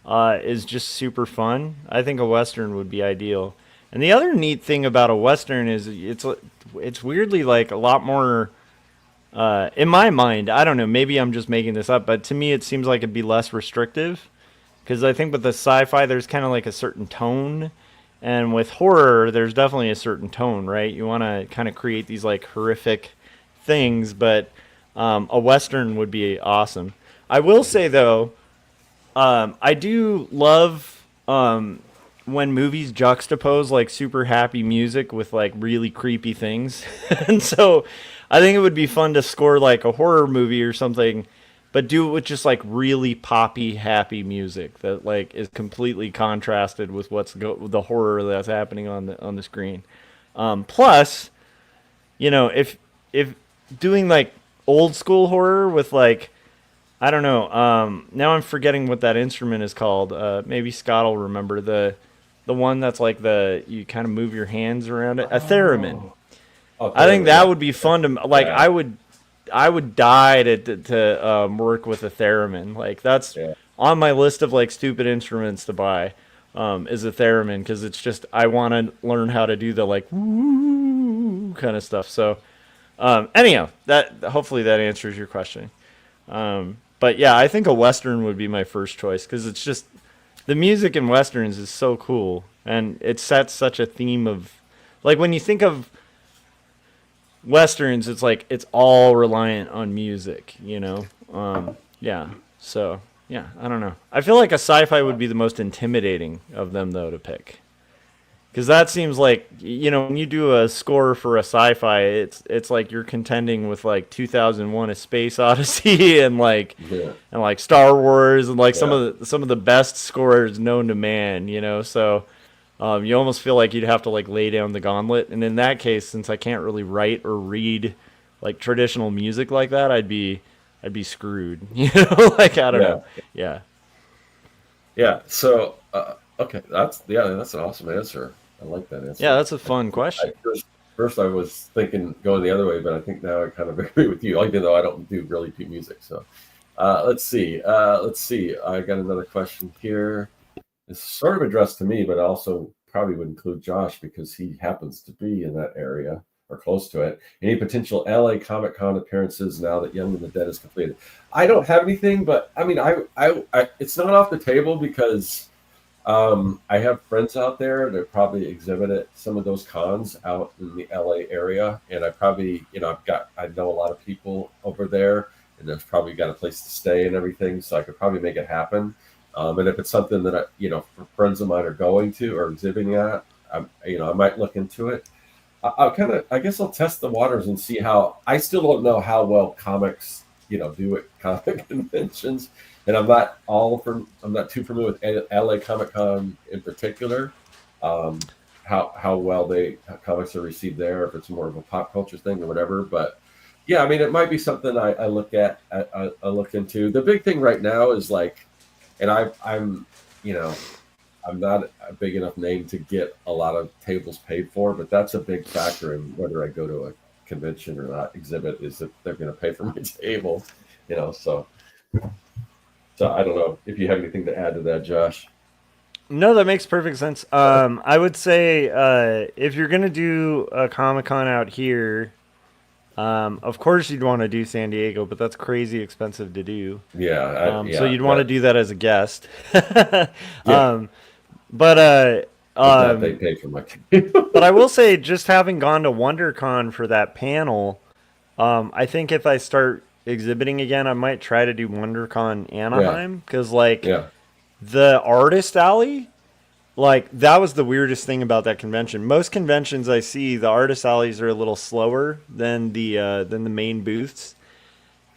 [SPEAKER 3] is just super fun. I think a Western would be ideal. And the other neat thing about a Western is it's weirdly like a lot more, in my mind, I don't know, maybe I'm just making this up, but to me it seems like it'd be less restrictive. Because I think with the sci-fi, there's kind of like a certain tone. And with horror, there's definitely a certain tone, right? You want to kind of create these like horrific things, but a Western would be awesome. I will say, though, I do love when movies juxtapose like super happy music with like really creepy things. And so I think it would be fun to score like a horror movie or something, but do it with just like really poppy, happy music that like is completely contrasted with the horror that's happening on the screen. Plus, if doing like old school horror with like, I don't know. Now I'm forgetting what that instrument is called. Maybe Scott will remember the one that's like you kind of move your hands around it. A theremin. I think that would be fun to like. Yeah. I would die to work with a theremin. Like that's on my list of like stupid instruments to buy. is a theremin, because it's just I want to learn how to do the like woo kind of stuff. So anyhow, that hopefully that answers your question. But yeah, I think a western would be my first choice, because it's just the music in westerns is so cool, and it sets such a theme of like when you think of westerns, it's like it's all reliant on music, you know. Yeah. So yeah, I don't know. I feel like a sci-fi would be the most intimidating of them though to pick, because that seems like, you know, when you do a score for a sci-fi, it's like you're contending with like 2001: A Space Odyssey
[SPEAKER 2] Yeah.
[SPEAKER 3] and like Star Wars and like
[SPEAKER 2] Yeah.
[SPEAKER 3] some of the best scores known to man, you know. So you almost feel like you'd have to like lay down the gauntlet. And in that case, since I can't really write or read like traditional music like that, I'd be screwed. You know, like I don't
[SPEAKER 2] Yeah.
[SPEAKER 3] know. Yeah.
[SPEAKER 2] Yeah. So, okay, that's an awesome answer. I like that
[SPEAKER 3] Yeah,
[SPEAKER 2] answer.
[SPEAKER 3] that's a fun question.
[SPEAKER 2] First I was thinking going the other way, but I think now I kind of agree with you, even though I don't do really do music. So, let's see. Let's see. I got another question here. It's sort of addressed to me, but also probably would include Josh because he happens to be in that area or close to it. Any potential LA Comic Con appearances now that Young and the Dead is completed? I don't have anything, but I mean, it's not off the table because I have friends out there that probably exhibit at some of those cons out in the LA area, and I probably, I know a lot of people over there, and there's probably got a place to stay and everything, so I could probably make it happen. And if it's something that friends of mine are going to or exhibiting at, I might look into it. I guess I'll test the waters and see how. I still don't know how well comics, do at comic conventions, and I'm not too familiar with LA Comic Con in particular. Um, how well how comics are received there, if it's more of a pop culture thing or whatever. But yeah, I mean, it might be something I look at. I look into. The big thing right now is like, and I'm, you know, I'm not a big enough name to get a lot of tables paid for, but that's a big factor in whether I go to a convention or not exhibit, is if they're going to pay for my table, so I don't know if you have anything to add to that, Josh.
[SPEAKER 3] No, that makes perfect sense. I would say if you're gonna do a Comic Con out here, of course you'd want to do San Diego, but that's crazy expensive to do.
[SPEAKER 2] Yeah,
[SPEAKER 3] So
[SPEAKER 2] yeah,
[SPEAKER 3] you'd want to do that as a guest.
[SPEAKER 2] yeah.
[SPEAKER 3] um, but
[SPEAKER 2] If not, they pay for my table.
[SPEAKER 3] but I will say, just having gone to WonderCon for that panel, I think if I start exhibiting again, I might try to do WonderCon
[SPEAKER 2] Yeah,
[SPEAKER 3] Anaheim, because like
[SPEAKER 2] yeah.
[SPEAKER 3] the artist alley, like that was the weirdest thing about that convention. Most conventions I see, the artist alleys are a little slower than the main booths.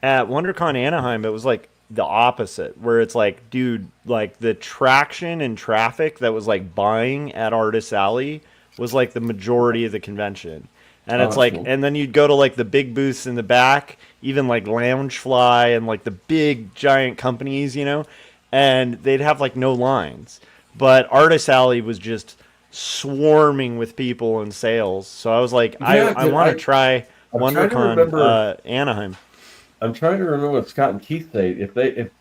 [SPEAKER 3] At WonderCon Anaheim, it was like the opposite, where it's like, dude, like the traction and traffic that was like buying at Artist Alley was like the majority of the convention. And
[SPEAKER 2] Oh,
[SPEAKER 3] it's
[SPEAKER 2] that's
[SPEAKER 3] like,
[SPEAKER 2] cool.
[SPEAKER 3] and then you'd go to like the big booths in the back, even like Loungefly and like the big giant companies, you know, and they'd have like no lines. But Artist Alley was just swarming with people and sales. So I was like,
[SPEAKER 2] Yeah,
[SPEAKER 3] I want to try
[SPEAKER 2] I'm trying to
[SPEAKER 3] WonderCon
[SPEAKER 2] remember.
[SPEAKER 3] Anaheim.
[SPEAKER 2] I'm trying to remember what Scott and Keith say. If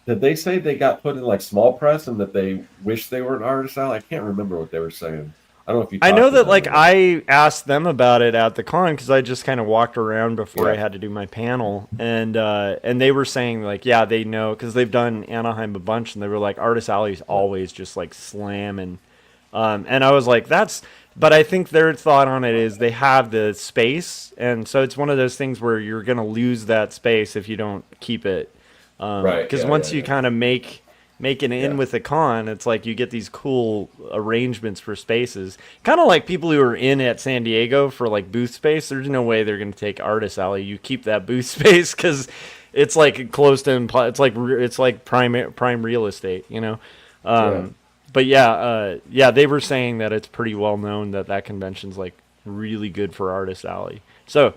[SPEAKER 2] did they say they got put in like small press and that they wish they were an artist now? I can't remember what they were saying. I don't know if you
[SPEAKER 3] I
[SPEAKER 2] talked
[SPEAKER 3] know
[SPEAKER 2] to
[SPEAKER 3] that
[SPEAKER 2] them
[SPEAKER 3] like
[SPEAKER 2] or not.
[SPEAKER 3] I asked them about it at the con, because I just kind of walked around before I
[SPEAKER 2] Yeah,
[SPEAKER 3] had to do my panel, and they were saying like, yeah, they know, because they've done Anaheim a bunch, and they were like, Artist Alley's
[SPEAKER 2] yeah,
[SPEAKER 3] always just like slamming. And I was like, that's, but I think their thought on it is they have the space, and so it's one of those things where you're gonna lose that space if you don't keep it.
[SPEAKER 2] right.
[SPEAKER 3] Because
[SPEAKER 2] Yeah, yeah,
[SPEAKER 3] once you
[SPEAKER 2] yeah,
[SPEAKER 3] kind of make an in
[SPEAKER 2] yeah,
[SPEAKER 3] with the con, it's like you get these cool arrangements for spaces. Kind of like people who are in at San Diego for like booth space. There's no way they're gonna take Artist Alley. You keep that booth space because it's like close to it's like prime real estate, you know.
[SPEAKER 2] yeah,
[SPEAKER 3] But yeah, yeah, they were saying that it's pretty well known that that convention's like really good for Artist Alley. So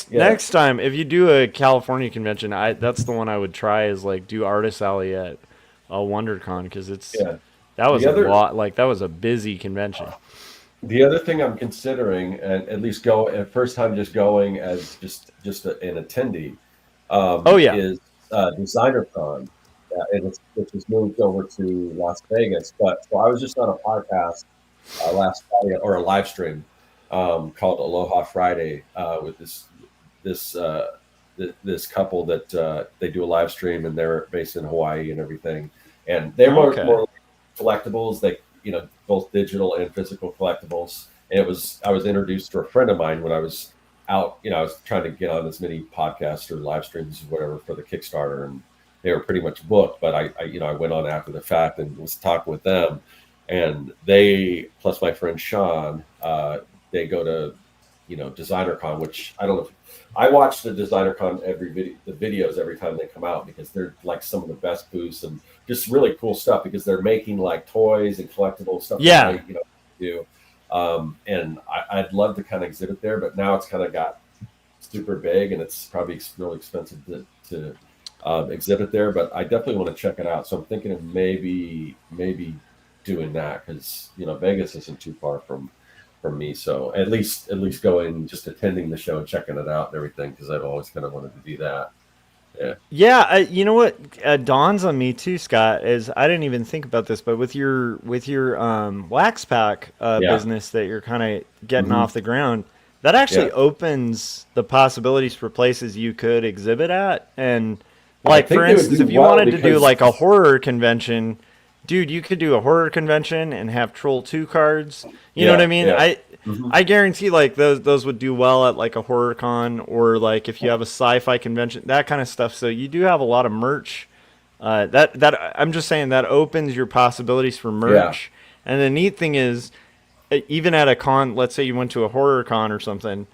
[SPEAKER 2] yeah,
[SPEAKER 3] next time, if you do a California convention, I that's the one I would try, is like do Artist Alley at WonderCon, because
[SPEAKER 2] yeah.
[SPEAKER 3] that was
[SPEAKER 2] The
[SPEAKER 3] a
[SPEAKER 2] other
[SPEAKER 3] lot, like that was a busy convention.
[SPEAKER 2] the other thing I'm considering, and at least go at first time just going as an attendee,
[SPEAKER 3] Oh yeah,
[SPEAKER 2] is DesignerCon. which was moved over to Las Vegas. But so I was just on a podcast last Friday, or a live stream called Aloha Friday with this this couple that they do a live stream, and they're based in Hawaii and everything, and they're
[SPEAKER 3] Okay.
[SPEAKER 2] more collectibles. They both digital and physical collectibles. And I was introduced to a friend of mine when I was out. I was trying to get on as many podcasts or live streams or whatever for the Kickstarter, and they were pretty much booked. But I went on after the fact and was talking with them, and they plus my friend Sean, they go to Designer Con, which I don't know. I watch the Designer Con the videos every time they come out, because they're like some of the best booths and just really cool stuff, because they're making like toys and collectible stuff.
[SPEAKER 3] Yeah.
[SPEAKER 2] That they, do. And I'd love to kind of exhibit there, but now it's kind of got super big, and it's probably really expensive to exhibit there. But I definitely want to check it out. So I'm thinking of maybe doing that, because Vegas isn't too far from me. So at least going, just attending the show and checking it out and everything, because I've always kind of wanted to do that. Yeah.
[SPEAKER 3] Yeah, you know what dawns on me too, Scott, is I didn't even think about this, but with your wax pack
[SPEAKER 2] Yeah.
[SPEAKER 3] business that you're kind of getting
[SPEAKER 2] Mhm.
[SPEAKER 3] off the ground, that actually
[SPEAKER 2] Yeah.
[SPEAKER 3] opens the possibilities for places you could exhibit at. And
[SPEAKER 2] I
[SPEAKER 3] like
[SPEAKER 2] think
[SPEAKER 3] for
[SPEAKER 2] they would
[SPEAKER 3] instance,
[SPEAKER 2] do
[SPEAKER 3] if you
[SPEAKER 2] well
[SPEAKER 3] wanted to do
[SPEAKER 2] because
[SPEAKER 3] like a horror convention, dude, you could do a horror convention and have Troll 2 cards. You know what I mean?
[SPEAKER 2] Yeah. Mhm.
[SPEAKER 3] I guarantee like those would do well at like a horror con, or like if you have a sci-fi convention, that kind of stuff. So you do have a lot of merch. That I'm just saying that opens your possibilities for merch. And the neat thing is, even at a con, let's say you went to a horror con or something,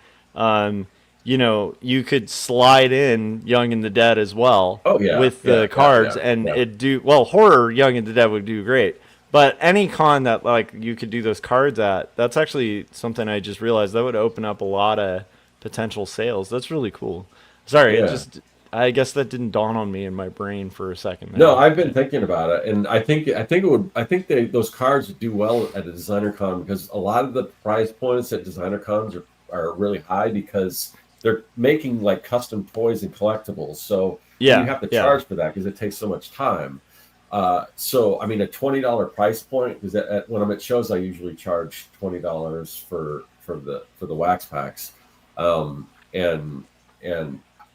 [SPEAKER 3] you could slide in Young and the Dead as well
[SPEAKER 2] Oh yeah.
[SPEAKER 3] with
[SPEAKER 2] Yeah.
[SPEAKER 3] the cards,
[SPEAKER 2] Yeah.
[SPEAKER 3] and
[SPEAKER 2] Yeah.
[SPEAKER 3] it do well. Horror Young and the Dead would do great, but any con that like you could do those cards at, that's actually something I just realized that would open up a lot of potential sales. That's really cool. Sorry,
[SPEAKER 2] Yeah.
[SPEAKER 3] I guess that didn't dawn on me in my brain for a second there.
[SPEAKER 2] No, I've been thinking about it, and I think those cards would do well at a designer con, because a lot of the price points at designer cons are really high, because they're making like custom toys and collectibles. So you
[SPEAKER 3] Yeah,
[SPEAKER 2] have to
[SPEAKER 3] yeah.
[SPEAKER 2] charge for that, because it takes so much time. So I mean, a $20 price point, because when I'm at shows, I usually charge $20 for the wax packs, and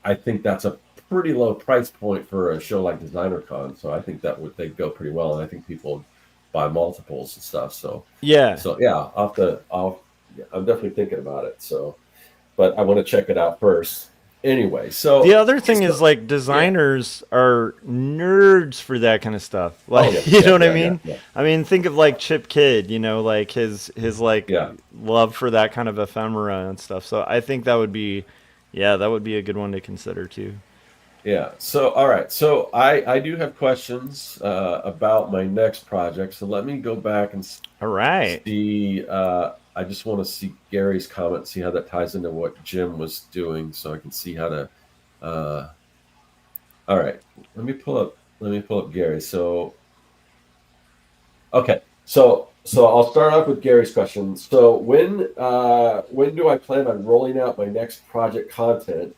[SPEAKER 2] I think that's a pretty low price point for a show like Designer Con. So I think they'd go pretty well, and I think people would buy multiples and stuff.
[SPEAKER 3] Yeah.
[SPEAKER 2] So yeah, I'm definitely thinking about it. So, but I want to check it out first. Anyway,
[SPEAKER 3] The other thing
[SPEAKER 2] so
[SPEAKER 3] is like
[SPEAKER 2] yeah.
[SPEAKER 3] designers are nerds for that kind of stuff.
[SPEAKER 2] Oh
[SPEAKER 3] Like
[SPEAKER 2] yeah,
[SPEAKER 3] you know what I
[SPEAKER 2] yeah.
[SPEAKER 3] mean? I mean, think of like Chip Kidd, like his like
[SPEAKER 2] Yeah.
[SPEAKER 3] love for that kind of ephemera and stuff. So I think that would be a good one to consider too.
[SPEAKER 2] Yeah. So, all right. So I do have questions about my next project. So let me go back and
[SPEAKER 3] All right.
[SPEAKER 2] see. I just want to see Gary's comment, see how that ties into what Jim was doing, so I can see how to. Uh, all right. Let me pull up Gary. So, okay. So I'll start off with Gary's question. So when do I plan on rolling out my next project content?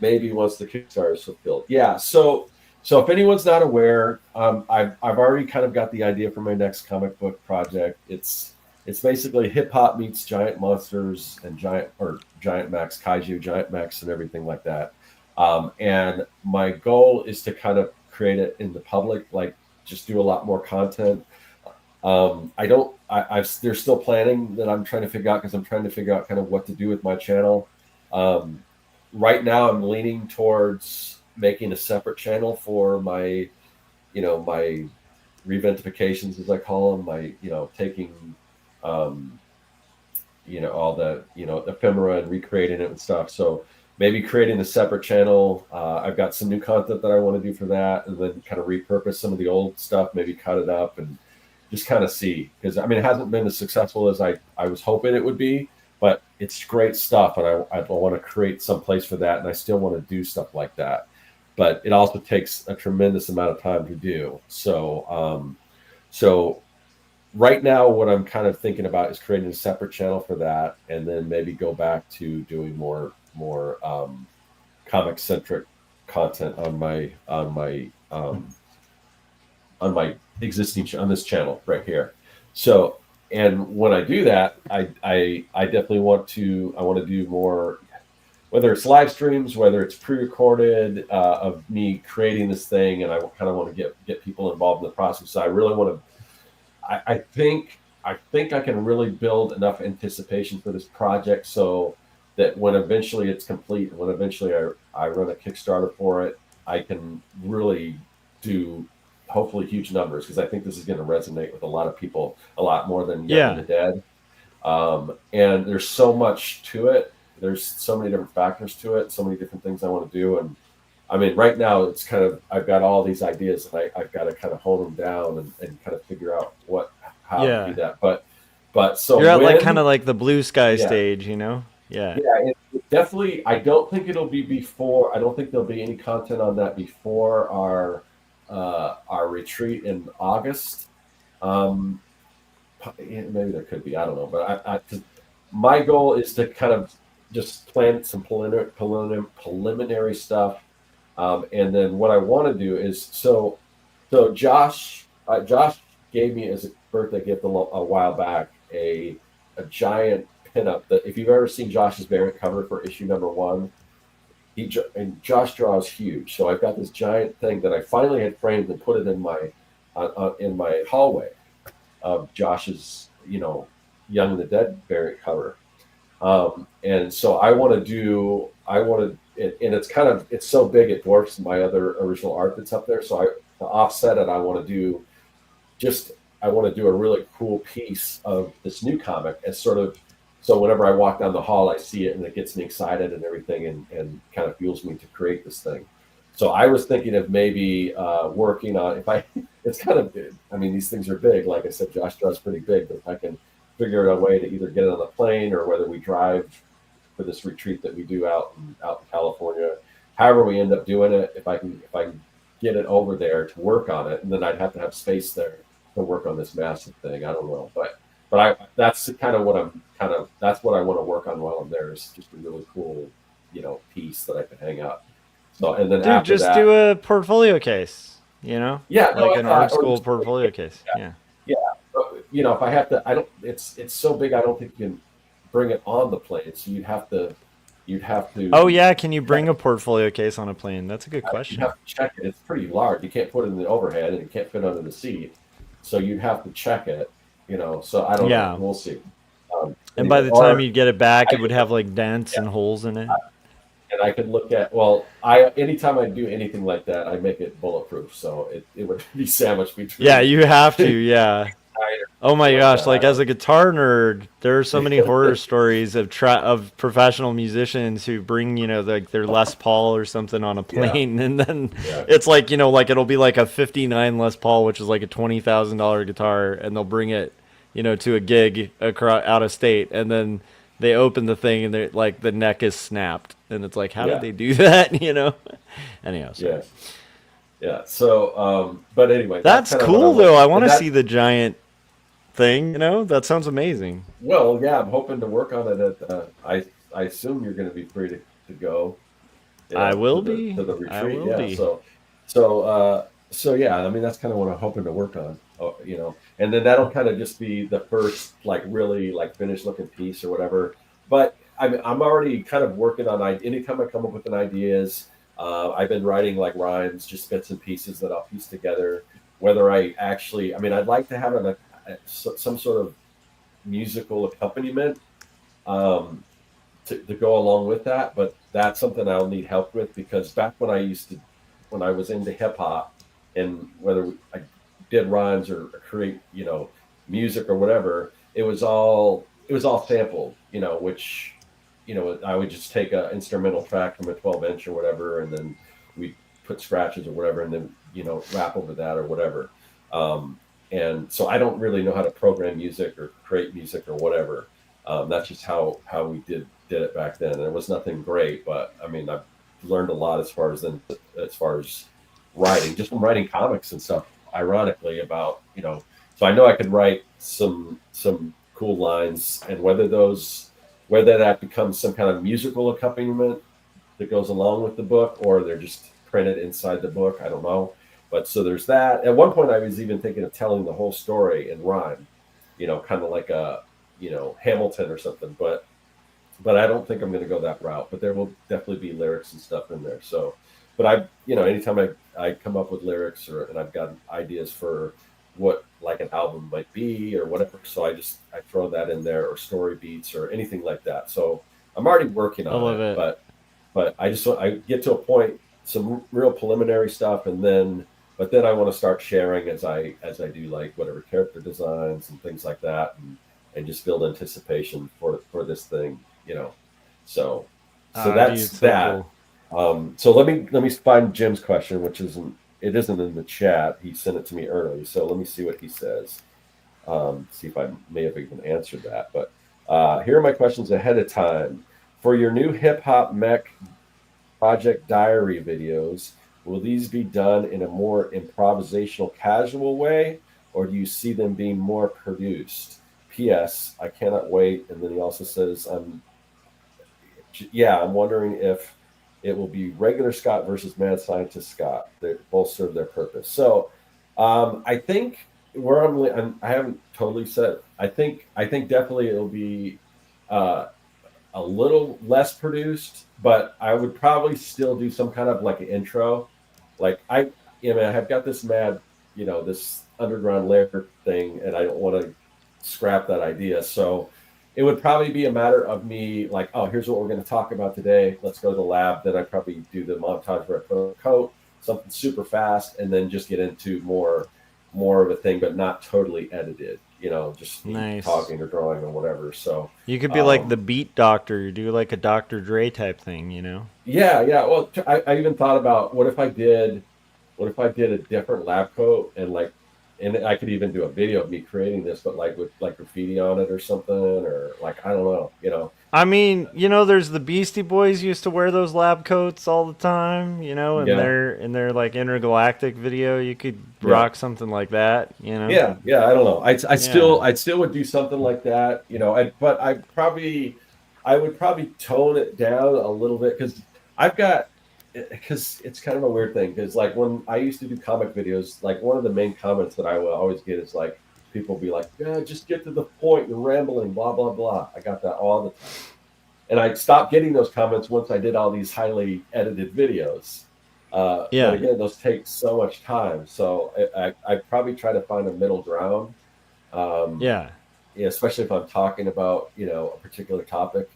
[SPEAKER 2] Maybe once the Kickstarter is fulfilled. Yeah. So if anyone's not aware, I've already kind of got the idea for my next comic book project. It's basically hip hop meets giant monsters and giant mechs, kaiju, giant mechs, and everything like that. And my goal is to kind of create it in the public, like just do a lot more content. There's still planning that I'm trying to figure out, because I'm trying to figure out kind of what to do with my channel. Right now I'm leaning towards making a separate channel for my reventifications, as I call them, my, taking, all the, ephemera and recreating it and stuff. So maybe creating a separate channel. I've got some new content that I want to do for that, and then kind of repurpose some of the old stuff, maybe cut it up and just kind of see, because I mean, it hasn't been as successful as I was hoping it would be, but it's great stuff. And I want to create some place for that. And I still want to do stuff like that, but it also takes a tremendous amount of time to do. So right now, what I'm kind of thinking about is creating a separate channel for that, and then maybe go back to doing more comic centric content on my on my existing on this channel right here. So, and when I do that, I definitely want to do more, whether it's live streams, whether it's pre-recorded of me creating this thing, and I kind of want to get people involved in the process. So I really want to. I think I can really build enough anticipation for this project so that when eventually it's complete, and when eventually I run a Kickstarter for it, I can really do hopefully huge numbers, because I think this is going to resonate with a lot of people a lot more than Young and the Dead. And there's so much to it. There's so many different factors to it, so many different things I want to do. And I mean, right now it's kind of, I've got all these ideas, and I've got to kind of hold them down and kind of figure out how to do that. But so
[SPEAKER 3] you're at like kind of like the blue sky stage,
[SPEAKER 2] Yeah, it definitely. I don't think it'll be before. I don't think there'll be any content on that before our retreat in August. Maybe there could be. I don't know. But my goal is to kind of just plan some preliminary stuff, and then what I want to do is so Josh gave me as a birthday gift a while back a giant pinup that, if you've ever seen Josh's variant cover for issue #1, and Josh draws huge. So I've got this giant thing that I finally had framed and put it in my hallway of Josh's, Young and the Dead variant cover. And so and it's so big it dwarfs my other original art that's up there. So to offset it, I want to do a really cool piece of this new comic as sort of, so whenever I walk down the hall, I see it and it gets me excited and everything, and kind of fuels me to create this thing. So I was thinking of maybe working on, it's kind of big. I mean, these things are big. Like I said, Josh draws pretty big, but if I can figure out a way to either get it on a plane, or whether we drive for this retreat that we do out in California, however we end up doing it, if I can get it over there to work on it, and then I'd have to have space there to work on this massive thing. I don't know, but that's kind of that's what I want to work on while I'm there, is just a really cool, piece that I can hang out. So, and then after
[SPEAKER 3] just
[SPEAKER 2] that,
[SPEAKER 3] do a portfolio case,
[SPEAKER 2] an
[SPEAKER 3] art school portfolio case.
[SPEAKER 2] Yeah. If I have to, it's so big, I don't think you can bring it on the plane. So you'd have to.
[SPEAKER 3] Oh yeah, can you bring a portfolio case on a plane? That's a good question.
[SPEAKER 2] You have to check it. It's pretty large. You can't put it in the overhead, and it can't fit under the seat. So you'd have to check it. So I don't know. We'll see.
[SPEAKER 3] And by the time you get it back, it would have like dents and holes in it.
[SPEAKER 2] And I could look at, anytime I do anything like that, I make it bulletproof. So it would be sandwiched between.
[SPEAKER 3] Yeah, you have to. Yeah. Oh my gosh! Like, as a guitar nerd, there are so many horror stories of professional musicians who bring, like their Les Paul or something on a plane, and then it's like, like it'll be like a '59 Les Paul, which is like a $20,000 guitar, and they'll bring it, to a gig out of state, and then they open the thing and they're like, the neck is snapped, and it's like, how did they do that? Anyhow. So.
[SPEAKER 2] Yeah. So, but anyway,
[SPEAKER 3] that's cool though. I want to see the giant thing. That sounds amazing.
[SPEAKER 2] Well, yeah, I'm hoping to work on it. I assume you're going to be free to go.
[SPEAKER 3] I will be
[SPEAKER 2] to the retreat.
[SPEAKER 3] I will be.
[SPEAKER 2] So yeah. I mean, that's kind of what I'm hoping to work on. And then that'll kind of just be the first, like, really like finished looking piece or whatever. But I'm already kind of working on anytime I come up with an ideas. I've been writing like rhymes, just bits and pieces that I'll piece together. Whether I'd like to have some sort of musical accompaniment to go along with that, but that's something I'll need help with, because back when I was into hip hop, and whether I did rhymes or create music or whatever, it was all sampled, which I would just take an instrumental track from a 12-inch or whatever, and then we put scratches or whatever, and then rap over that or whatever. And so I don't really know how to program music or create music or whatever. That's just how we did it back then. And it was nothing great, but I mean, I've learned a lot as far as writing, just from writing comics and stuff. Ironically, about so I know I could write some cool lines, and whether that becomes some kind of musical accompaniment that goes along with the book, or they're just printed inside the book, I don't know. But so there's that. At one point, I was even thinking of telling the whole story in rhyme, kind of like a, Hamilton or something. But I don't think I'm going to go that route. But there will definitely be lyrics and stuff in there. So, but anytime I come up with lyrics and I've got ideas for what like an album might be or whatever, so I throw that in there, or story beats or anything like that. So I'm already working
[SPEAKER 3] I
[SPEAKER 2] on
[SPEAKER 3] love
[SPEAKER 2] it,
[SPEAKER 3] it.
[SPEAKER 2] but I get to a point, some real preliminary stuff, but then I want to start sharing as I do like whatever character designs and things like that, and just build anticipation for this thing, So
[SPEAKER 3] Dude,
[SPEAKER 2] that's
[SPEAKER 3] it's so
[SPEAKER 2] that.
[SPEAKER 3] cool.
[SPEAKER 2] So let me find Jim's question, which isn't in the chat. He sent it to me early, so let me see what he says. See if I may have even answered that. But here are my questions ahead of time. For your new hip hop mech project diary videos, will these be done in a more improvisational, casual way, or do you see them being more produced? P.S. I cannot wait. And then he also says, I'm wondering if it will be regular Scott versus Mad Scientist Scott. They both serve their purpose. So I think where I haven't totally said. I think definitely it'll be a little less produced, but I would probably still do some kind of like an intro. Like I've got this this underground lair thing, and I don't want to scrap that idea. So it would probably be a matter of me like, oh, here's what we're going to talk about today. Let's go to the lab. Then I probably do the montage where I put on a coat, something super fast, and then just get into more of a thing, but not totally edited. Just me
[SPEAKER 3] Nice.
[SPEAKER 2] talking or drawing or whatever. So
[SPEAKER 3] You could be like the
[SPEAKER 2] um,
[SPEAKER 3] beat doctor, do like a Dr. Dre type thing, you know?
[SPEAKER 2] yeah, yeah. Well, I even thought about what if I did a different lab coat, and I could even do a video of me creating this, but like with like graffiti on it or something, or like I don't know.
[SPEAKER 3] I mean, there's the Beastie Boys used to wear those lab coats all the time, in
[SPEAKER 2] Yeah,
[SPEAKER 3] their like intergalactic video. You could
[SPEAKER 2] yeah,
[SPEAKER 3] rock something like that, you know?
[SPEAKER 2] yeah, yeah. I don't know.
[SPEAKER 3] Yeah.
[SPEAKER 2] I still would do something like that, but I would probably tone it down a little bit because it's kind of a weird thing. Because like when I used to do comic videos, like one of the main comments that I will always get is like people be like, "Yeah, just get to the point. You're rambling, blah blah blah." I got that all the time, and I stopped getting those comments once I did all these highly edited videos. But
[SPEAKER 3] Yeah.
[SPEAKER 2] again, those take so much time. So I probably try to find a middle ground, um,
[SPEAKER 3] Yeah.
[SPEAKER 2] especially if I'm talking about a particular topic,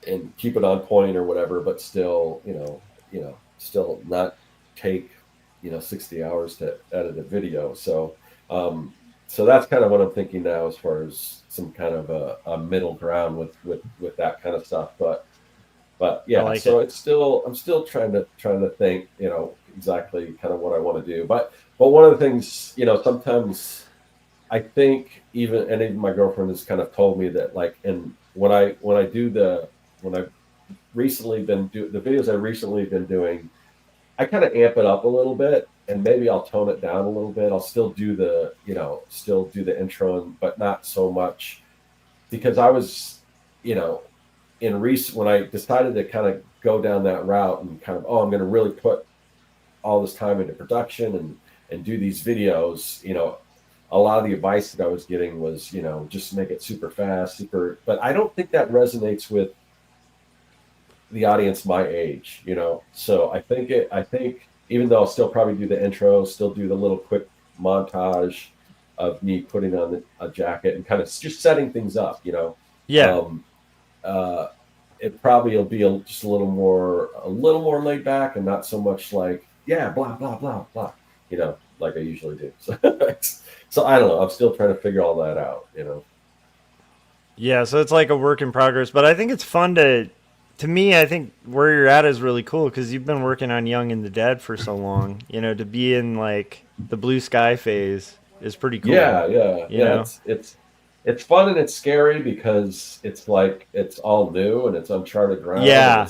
[SPEAKER 2] and keep it on point or whatever, but still still not take 60 hours to edit a video. So that's kind of what I'm thinking now as far as some kind of a middle ground with that kind of stuff. But
[SPEAKER 3] I
[SPEAKER 2] yeah,
[SPEAKER 3] like
[SPEAKER 2] so
[SPEAKER 3] it.
[SPEAKER 2] I'm still trying to think, exactly kind of what I want to do. But one of the things, sometimes I think even my girlfriend has kind of told me that like, and when I've recently been do the videos I've recently been doing, I kind of amp it up a little bit, and maybe I'll tone it down a little bit. I'll still do the intro, but not so much, because I was, you know, in recent when I decided to kind of go down that route and kind of, I'm going to really put all this time into production and do these videos. A lot of the advice that I was getting was, just make it super fast, super. But I don't think that resonates with the audience my age. So I think even though I'll still probably do the intro, still do the little quick montage of me putting on a jacket and kind of just setting things up.
[SPEAKER 3] Yeah.
[SPEAKER 2] Um, uh, it probably will be just a little more laid back and not so much like, yeah, blah blah blah blah, like I usually do. So I don't know. I'm still trying to figure all that out.
[SPEAKER 3] Yeah, so it's like a work in progress, but I think it's fun to me, I think where you're at is really cool because you've been working on Young and the Dead for so long. To be in like the blue sky phase is pretty cool.
[SPEAKER 2] Yeah, yeah,
[SPEAKER 3] You
[SPEAKER 2] yeah.
[SPEAKER 3] know?
[SPEAKER 2] It's fun and it's scary because it's like it's all new and it's uncharted ground, and
[SPEAKER 3] Yeah.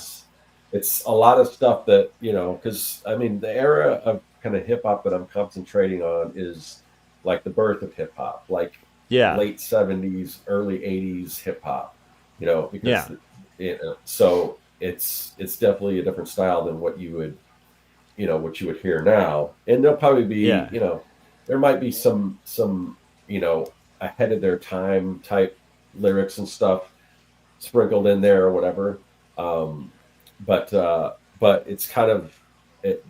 [SPEAKER 2] it's a lot of stuff that because I mean the era of kind of hip hop that I'm concentrating on is like the birth of hip hop, like
[SPEAKER 3] Yeah.
[SPEAKER 2] late '70s, early '80s hip hop. Because
[SPEAKER 3] Yeah.
[SPEAKER 2] so it's definitely a different style than what you would what you would hear now. And there'll probably be,
[SPEAKER 3] Yeah.
[SPEAKER 2] there might be some, ahead of their time type lyrics and stuff sprinkled in there or whatever. Um, but it's kind of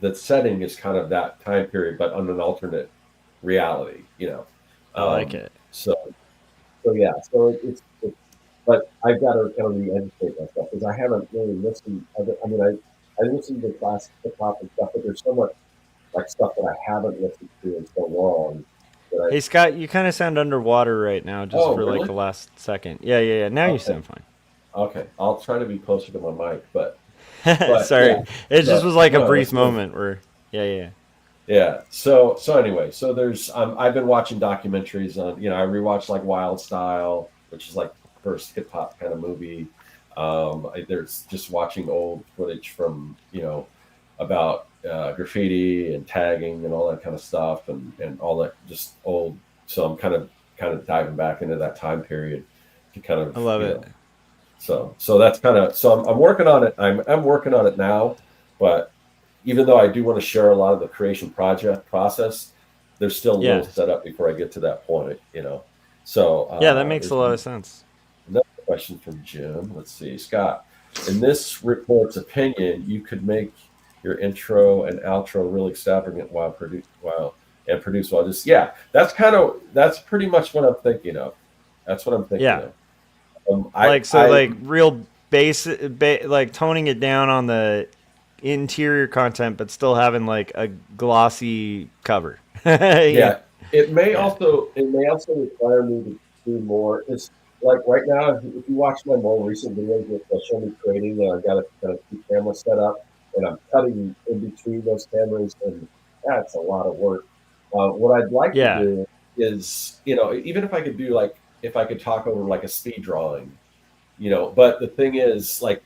[SPEAKER 2] the setting is kind of that time period, but on an alternate reality.
[SPEAKER 3] I like it.
[SPEAKER 2] So yeah, so it's but I've got to kind of re-educate myself because I haven't really listened. I mean, I listen to classic hip hop and stuff, but there's so much like stuff that I haven't listened to in so long that
[SPEAKER 3] Hey Scott, you kind of sound underwater right now, just
[SPEAKER 2] oh
[SPEAKER 3] for like
[SPEAKER 2] really?
[SPEAKER 3] the last second. Yeah, yeah, yeah. Now you
[SPEAKER 2] Okay,
[SPEAKER 3] sound fine.
[SPEAKER 2] okay. I'll try to be closer to my mic, but
[SPEAKER 3] Sorry,
[SPEAKER 2] yeah.
[SPEAKER 3] it just
[SPEAKER 2] So
[SPEAKER 3] was like a
[SPEAKER 2] no,
[SPEAKER 3] brief
[SPEAKER 2] that's good.
[SPEAKER 3] moment where. Yeah, yeah.
[SPEAKER 2] Yeah. So anyway, so there's I've been watching documentaries on I rewatched like Wild Style, which is like the first hip hop kind of movie. There's just watching old footage from about graffiti and tagging and all that kind of stuff and all that just old. So I'm kind of diving back into that time period to kind
[SPEAKER 3] I
[SPEAKER 2] of
[SPEAKER 3] love it.
[SPEAKER 2] so that's kind of so I'm working on it. I'm working on it now, but even though I do want to share a lot of the creation project process, there's still a little
[SPEAKER 3] Yeah,
[SPEAKER 2] setup before I get to that point. So
[SPEAKER 3] yeah, that makes a
[SPEAKER 2] there's
[SPEAKER 3] lot of sense.
[SPEAKER 2] another question from Jim. Let's see, Scott. In this report's opinion, you could make your intro and outro really extravagant while produce while just that's pretty much what I'm thinking of. That's what I'm thinking
[SPEAKER 3] Yeah,
[SPEAKER 2] of.
[SPEAKER 3] like so, like real basic, like toning it down on the interior content, but still having like a glossy cover. Yeah,
[SPEAKER 2] Yeah, it may
[SPEAKER 3] yeah.
[SPEAKER 2] also require me to do more. It's like right now, if you watch my more recent videos with show me creating, I've got a kind of two camera set up, and I'm cutting in between those cameras, and that's a lot of work. What I'd like to
[SPEAKER 3] Yeah.
[SPEAKER 2] do is, even if I could do like if I could talk over like a speed drawing, but the thing is, like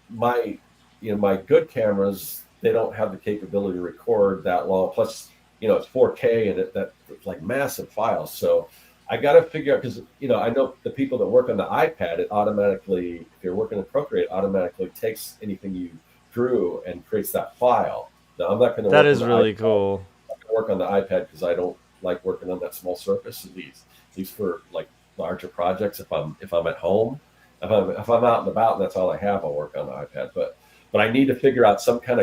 [SPEAKER 2] my my good cameras, they don't have the capability to record that long. Plus, it's 4K and it's like massive files. So I got to figure out because I know the people that work on the iPad, it automatically, if you're working in Procreate, automatically takes anything you drew and creates that file. Now I'm not going to
[SPEAKER 3] That
[SPEAKER 2] work on
[SPEAKER 3] is
[SPEAKER 2] the
[SPEAKER 3] really
[SPEAKER 2] iPad.
[SPEAKER 3] cool.
[SPEAKER 2] I can work on the iPad because I don't like working on that small surface. At least for like larger projects. If I'm at home, if I'm out and about and that's all I have, I'll work on the iPad. But I need to figure out something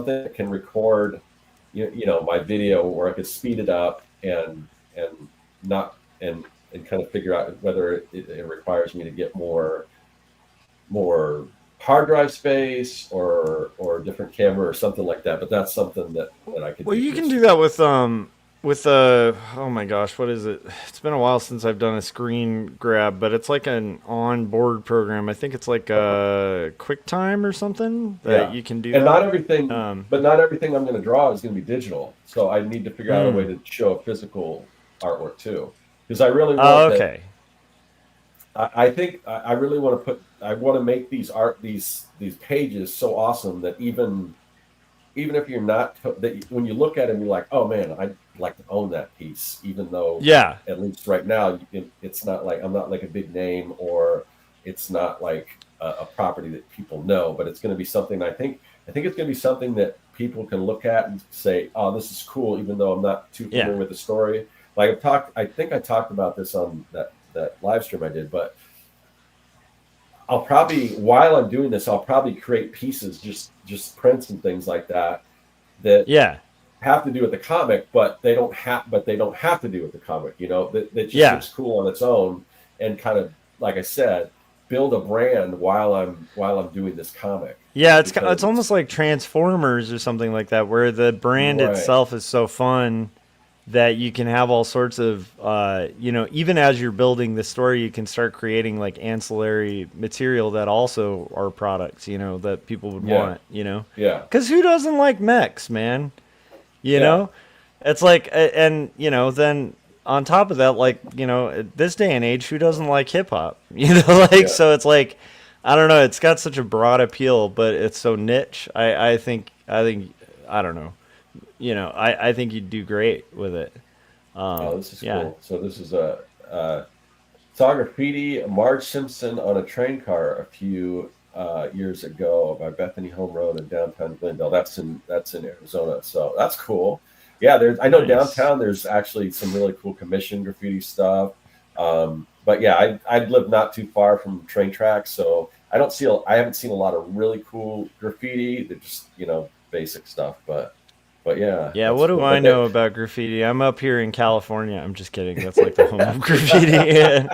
[SPEAKER 2] that can record my video where I could speed it up and not and kind of figure out whether it requires me to get more hard drive space or a different camera or something like that. But that's something that I could
[SPEAKER 3] Well,
[SPEAKER 2] do
[SPEAKER 3] you can
[SPEAKER 2] because
[SPEAKER 3] do that with oh my gosh, what is it? It's been a while since I've done a screen grab, but it's like an onboard program. I think it's like a QuickTime or something that
[SPEAKER 2] yeah.
[SPEAKER 3] you can do
[SPEAKER 2] And
[SPEAKER 3] that.
[SPEAKER 2] not everything I'm going to draw is going to be digital. So I need to figure out a way
[SPEAKER 3] Mm.
[SPEAKER 2] to show a physical artwork too, because I really
[SPEAKER 3] Oh,
[SPEAKER 2] want that.
[SPEAKER 3] okay.
[SPEAKER 2] I think I really want to I want to make these pages so awesome that even if you're not that when you look at them, you're like, oh man, I'd like to own that piece, even though
[SPEAKER 3] Yeah.
[SPEAKER 2] at least right now it's not like I'm not like a big name or it's not like a property that people know, but it's going to be something I think it's going to be something that people can look at and say, oh, this is cool, even though I'm not too
[SPEAKER 3] Yeah.
[SPEAKER 2] familiar with the story. Like I think I talked about this on that live stream I did, but I'll probably while I'm doing this, I'll probably create pieces, just prints and things like that
[SPEAKER 3] Yeah.
[SPEAKER 2] have to do with the comic, but they don't have to do with the comic. That just
[SPEAKER 3] Yeah.
[SPEAKER 2] looks cool on its own, and kind of like I said, build a brand while I'm doing this comic
[SPEAKER 3] Yeah, it's
[SPEAKER 2] because
[SPEAKER 3] almost like Transformers or something like that, where the brand
[SPEAKER 2] right,
[SPEAKER 3] itself is so fun that you can have all sorts of, even as you're building the story, you can start creating like ancillary material that also are products, that people would
[SPEAKER 2] yeah,
[SPEAKER 3] want.
[SPEAKER 2] yeah,
[SPEAKER 3] Because who doesn't like mechs, man? You
[SPEAKER 2] yeah,
[SPEAKER 3] know, it's like, and then on top of that, like, this day and age, who doesn't like hip hop? Like,
[SPEAKER 2] yeah.
[SPEAKER 3] so it's like, I don't know, it's got such a broad appeal, but it's so niche. I don't know, I think you'd do great with it.
[SPEAKER 2] Oh, this is
[SPEAKER 3] Yeah.
[SPEAKER 2] cool. So this is a saw graffiti Marge Simpson on a train car years ago by Bethany Home Road in downtown Glendale. That's in Arizona, so that's cool. Yeah, I know
[SPEAKER 3] Nice.
[SPEAKER 2] downtown there's actually some really cool commission graffiti stuff. But yeah, I live not too far from train tracks, so I haven't seen a lot of really cool graffiti. They're just basic stuff, but yeah,
[SPEAKER 3] Yeah,
[SPEAKER 2] that's
[SPEAKER 3] what do
[SPEAKER 2] cool.
[SPEAKER 3] I know about graffiti? I'm up here in California. I'm just kidding. That's like the home of graffiti.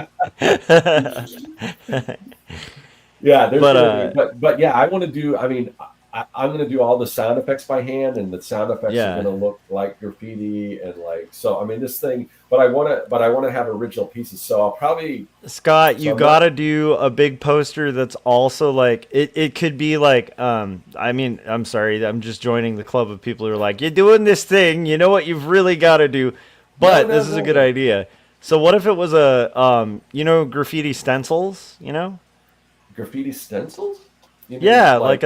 [SPEAKER 2] Yeah, there's
[SPEAKER 3] But
[SPEAKER 2] gonna be, but yeah, I want to do. I mean, I'm gonna do all the sound effects by hand, and the sound effects are
[SPEAKER 3] yeah.
[SPEAKER 2] gonna look like graffiti and like so. I mean, this thing, but I wanna have original pieces. So I'll probably,
[SPEAKER 3] Scott,
[SPEAKER 2] so
[SPEAKER 3] you
[SPEAKER 2] I'm not.
[SPEAKER 3] gotta do a big poster that's also like it could be like I mean, I'm sorry, I'm just joining the club of people who are like, you're doing this thing, you know what you've really gotta do.
[SPEAKER 2] No,
[SPEAKER 3] But
[SPEAKER 2] no,
[SPEAKER 3] this is a
[SPEAKER 2] no,
[SPEAKER 3] good
[SPEAKER 2] no.
[SPEAKER 3] idea. So what if it was a graffiti stencils,
[SPEAKER 2] Graffiti stencils. You mean
[SPEAKER 3] Yeah,
[SPEAKER 2] like?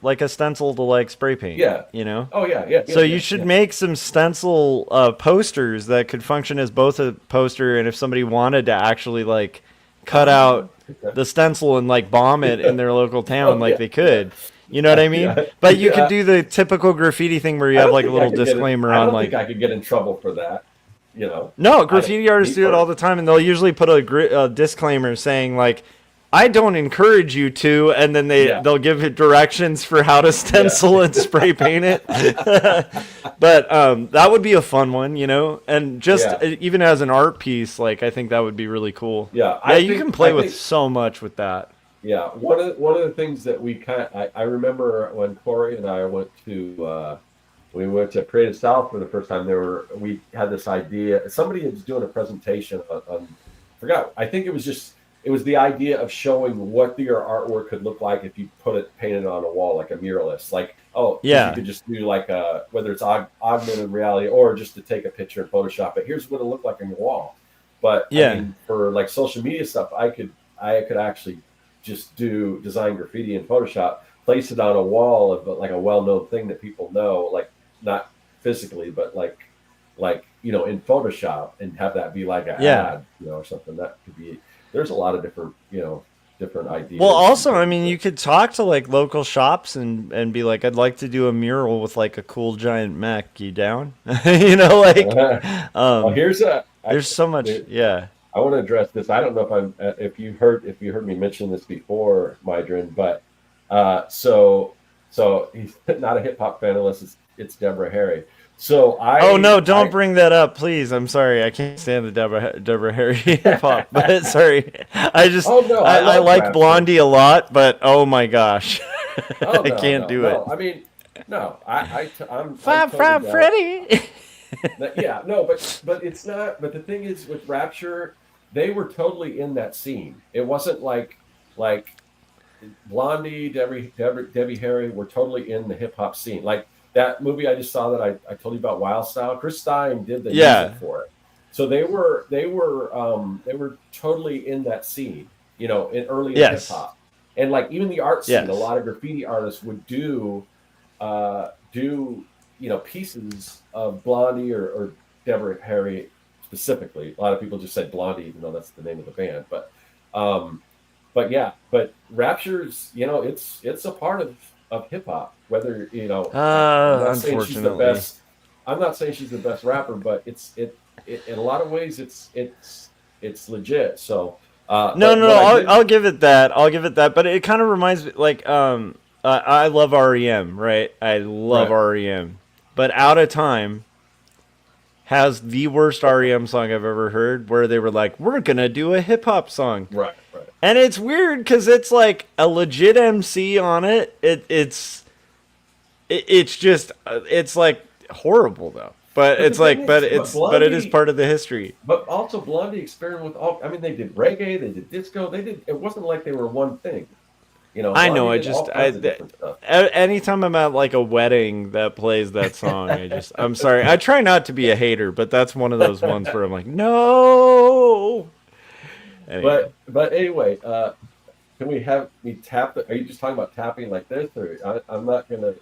[SPEAKER 3] like a stencil to like spray paint,
[SPEAKER 2] Yeah. Oh yeah, yeah,
[SPEAKER 3] So
[SPEAKER 2] yeah,
[SPEAKER 3] you
[SPEAKER 2] yeah,
[SPEAKER 3] should
[SPEAKER 2] yeah.
[SPEAKER 3] make some stencil posters that could function as both a poster and if somebody wanted to actually like cut out
[SPEAKER 2] Okay.
[SPEAKER 3] the stencil and like bomb it in their local town,
[SPEAKER 2] Oh
[SPEAKER 3] like
[SPEAKER 2] yeah,
[SPEAKER 3] they
[SPEAKER 2] yeah,
[SPEAKER 3] could. You know what I mean?
[SPEAKER 2] yeah,
[SPEAKER 3] But you could
[SPEAKER 2] yeah.
[SPEAKER 3] do the typical graffiti thing where you
[SPEAKER 2] I
[SPEAKER 3] have
[SPEAKER 2] don't
[SPEAKER 3] like a
[SPEAKER 2] think I
[SPEAKER 3] little
[SPEAKER 2] could get it.
[SPEAKER 3] disclaimer
[SPEAKER 2] I
[SPEAKER 3] on
[SPEAKER 2] don't think
[SPEAKER 3] like
[SPEAKER 2] I could get in trouble for that.
[SPEAKER 3] no,
[SPEAKER 2] I
[SPEAKER 3] graffiti artists
[SPEAKER 2] me
[SPEAKER 3] do it all
[SPEAKER 2] personally.
[SPEAKER 3] the time, and they'll usually put a disclaimer saying like, "I don't encourage you to," and then
[SPEAKER 2] Yeah,
[SPEAKER 3] they'll give it directions for how to
[SPEAKER 2] yeah.
[SPEAKER 3] stencil and spray paint it. But that would be a fun one, and just
[SPEAKER 2] Yeah,
[SPEAKER 3] even as an art piece, like I think that would be really cool.
[SPEAKER 2] yeah.
[SPEAKER 3] Yeah,
[SPEAKER 2] I
[SPEAKER 3] you
[SPEAKER 2] think
[SPEAKER 3] can
[SPEAKER 2] I
[SPEAKER 3] play with
[SPEAKER 2] think
[SPEAKER 3] so much with that.
[SPEAKER 2] yeah. One of the things that I remember when Corey and I we went to Creative South for the first time. We had this idea. Somebody was doing a presentation on forgot. I think it was the idea of showing what your artwork could look like if you put it painted on a wall like a muralist. Like, oh, because you
[SPEAKER 3] Yeah,
[SPEAKER 2] could just do like whether it's augmented reality or just to take a picture and Photoshop it. Here's what it looked like on your wall. But I
[SPEAKER 3] yeah,
[SPEAKER 2] mean, for like social media stuff, I could actually just do design graffiti in Photoshop, place it on a wall of like a well-known thing that people know, like not physically, but like in Photoshop, and have that be like an
[SPEAKER 3] yeah.
[SPEAKER 2] ad, or something. That could be. There's a lot of different
[SPEAKER 3] Well,
[SPEAKER 2] ideas and
[SPEAKER 3] also, I
[SPEAKER 2] things
[SPEAKER 3] mean,
[SPEAKER 2] that.
[SPEAKER 3] you could talk to like local shops and be like, "I'd like to do a mural with like a cool giant mech. You down?" Like,
[SPEAKER 2] Well,
[SPEAKER 3] um,
[SPEAKER 2] here's a
[SPEAKER 3] there's
[SPEAKER 2] actually.
[SPEAKER 3] so much. Yeah.
[SPEAKER 2] I want to address this. I don't know if you heard me mention this before, Mydrin, but so he's not a hip hop fan unless it's Deborah Harry. So
[SPEAKER 3] Oh
[SPEAKER 2] I
[SPEAKER 3] no, don't
[SPEAKER 2] I
[SPEAKER 3] bring that up, please. I'm sorry, I can't stand the Deborah Harry hip hop. But sorry, I just
[SPEAKER 2] oh no, I
[SPEAKER 3] I
[SPEAKER 2] love
[SPEAKER 3] like
[SPEAKER 2] Rapture.
[SPEAKER 3] Blondie a lot, but oh my gosh,
[SPEAKER 2] Oh
[SPEAKER 3] I
[SPEAKER 2] no,
[SPEAKER 3] can't
[SPEAKER 2] no,
[SPEAKER 3] do it.
[SPEAKER 2] no. I mean, no, I'm
[SPEAKER 3] Five
[SPEAKER 2] totally
[SPEAKER 3] Five
[SPEAKER 2] down.
[SPEAKER 3] Freddy.
[SPEAKER 2] Yeah, no, but it's not. But the thing is, with Rapture, they were totally in that scene. It wasn't like Blondie, Debbie Harry were totally in the hip hop scene. Like that movie I just saw that I told you about, Wild Style. Chris Stein did the music
[SPEAKER 3] Yeah.
[SPEAKER 2] for it, so they were totally in that scene. Early in hip
[SPEAKER 3] Yes.
[SPEAKER 2] hop, and like even the art scene, a
[SPEAKER 3] Yes.
[SPEAKER 2] lot of graffiti artists would do pieces of Blondie or Deborah Harry specifically. A lot of people just said Blondie, even though that's the name of the band. Um, but yeah, but Rapture's, it's a part of hip hop. Whether I'm not saying she's the
[SPEAKER 3] Unfortunately.
[SPEAKER 2] best. I'm not saying she's the best rapper, but it in a lot of ways it's legit. So,
[SPEAKER 3] No,
[SPEAKER 2] but
[SPEAKER 3] no,
[SPEAKER 2] what
[SPEAKER 3] no.
[SPEAKER 2] I
[SPEAKER 3] I'll,
[SPEAKER 2] did,
[SPEAKER 3] I'll give it that. I'll give it that. But it kind of reminds me, like, I love REM, right? I love
[SPEAKER 2] right,
[SPEAKER 3] REM, but Out of Time has the worst REM song I've ever heard, where they were like, "We're gonna do a hip hop song,"
[SPEAKER 2] right.
[SPEAKER 3] and it's weird because it's like a legit MC on it. It's just it's like horrible though. But
[SPEAKER 2] But the
[SPEAKER 3] it's
[SPEAKER 2] thing
[SPEAKER 3] like,
[SPEAKER 2] is, but
[SPEAKER 3] but it is
[SPEAKER 2] Blondie.
[SPEAKER 3] part of the history.
[SPEAKER 2] But also Blondie experimented with all. I mean, they did reggae, they did disco, they did. It wasn't like they were one thing.
[SPEAKER 3] I know.
[SPEAKER 2] Blondie did all kinds of different stuff.
[SPEAKER 3] Anytime I'm at like a wedding that plays that song, I'm sorry. I try not to be a hater, but that's one of those ones where I'm like, no. Anyway,
[SPEAKER 2] But anyway, can we have me tap? Are you just talking about tapping like this, or I'm not gonna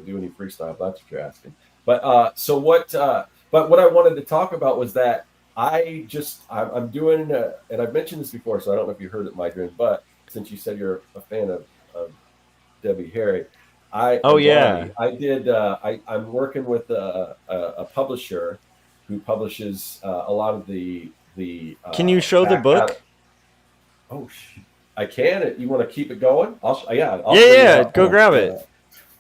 [SPEAKER 2] do any freestyle? If that's what you're asking. But so what? But what I wanted to talk about was that I'm doing, and I've mentioned this before, so I don't know if you heard it, Mydrin, but since you said you're a fan of Debbie Harry,
[SPEAKER 3] Oh
[SPEAKER 2] and
[SPEAKER 3] yeah.
[SPEAKER 2] Blondie. I did. I'm working with a publisher who publishes a lot of the
[SPEAKER 3] Can you show the
[SPEAKER 2] back
[SPEAKER 3] book?
[SPEAKER 2] out. Oh, I can. You want to keep it going? Yeah, I'll
[SPEAKER 3] Yeah,
[SPEAKER 2] bring it
[SPEAKER 3] yeah.
[SPEAKER 2] up.
[SPEAKER 3] Go grab it.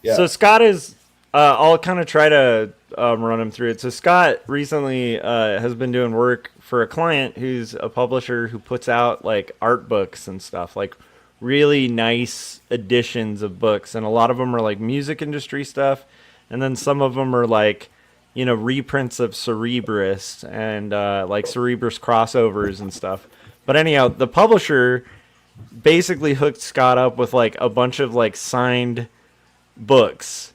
[SPEAKER 2] Yeah,
[SPEAKER 3] So Scott is. I'll kind of try to run him through it. So Scott recently has been doing work for a client who's a publisher who puts out like art books and stuff, like really nice editions of books, and a lot of them are like music industry stuff, and then some of them are like, reprints of Cerebrus and like Cerebrus crossovers and stuff. But anyhow, the publisher basically hooked Scott up with like a bunch of like signed books,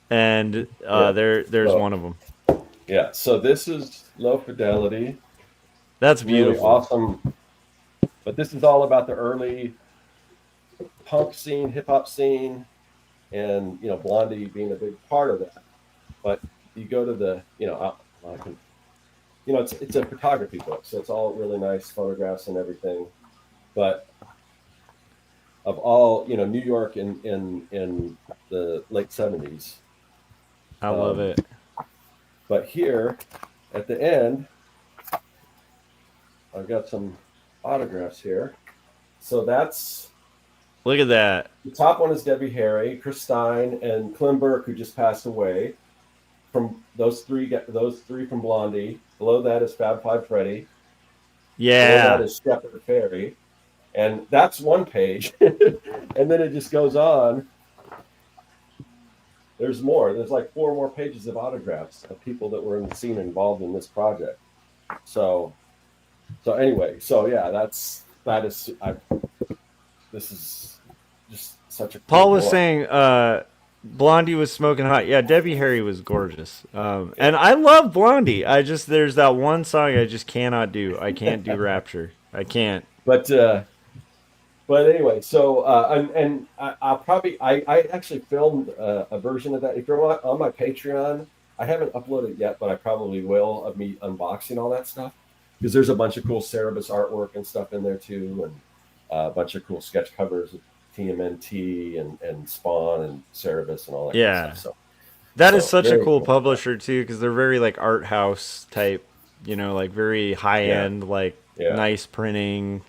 [SPEAKER 3] and
[SPEAKER 2] yeah.
[SPEAKER 3] there's
[SPEAKER 2] So
[SPEAKER 3] one of them.
[SPEAKER 2] yeah, so this is Low Fidelity,
[SPEAKER 3] That's
[SPEAKER 2] really
[SPEAKER 3] beautiful.
[SPEAKER 2] awesome. But this is all about the early punk scene, hip hop scene, and Blondie being a big part of that. But you go to the I can, it's a photography book, so it's all really nice photographs and everything. But of all New York in the late 70s.
[SPEAKER 3] I love it.
[SPEAKER 2] But here at the end, I've got some autographs here. So that's
[SPEAKER 3] Look at that.
[SPEAKER 2] the top one is Debbie Harry, Chris Stein, and Clem Burke, who just passed away. From those three from Blondie. Below that is Fab Five Freddy. Below that
[SPEAKER 3] Yeah.
[SPEAKER 2] is Shepard Fairey. And that's one page. And then it just goes on. There's more. There's like 4 more pages of autographs of people that were in the scene involved in this project. So anyway, so yeah, this is just such a cool
[SPEAKER 3] Paul was
[SPEAKER 2] book.
[SPEAKER 3] saying Blondie was smoking hot. Yeah, Debbie Harry was gorgeous. And I love Blondie. There's that one song I just cannot do. I can't do Rapture. I can't.
[SPEAKER 2] But anyway, so I'll probably I actually filmed a version of that. If you're on my Patreon, I haven't uploaded yet, but I probably will, of me unboxing all that stuff, because there's a bunch of cool Cerebus artwork and stuff in there too, and a bunch of cool sketch covers of TMNT and Spawn and Cerebus and all that kind
[SPEAKER 3] Yeah.
[SPEAKER 2] of stuff.
[SPEAKER 3] That is such a
[SPEAKER 2] very
[SPEAKER 3] cool publisher too, because they're very like art house type, like very high
[SPEAKER 2] Yeah.
[SPEAKER 3] end, like
[SPEAKER 2] Yeah.
[SPEAKER 3] nice printing,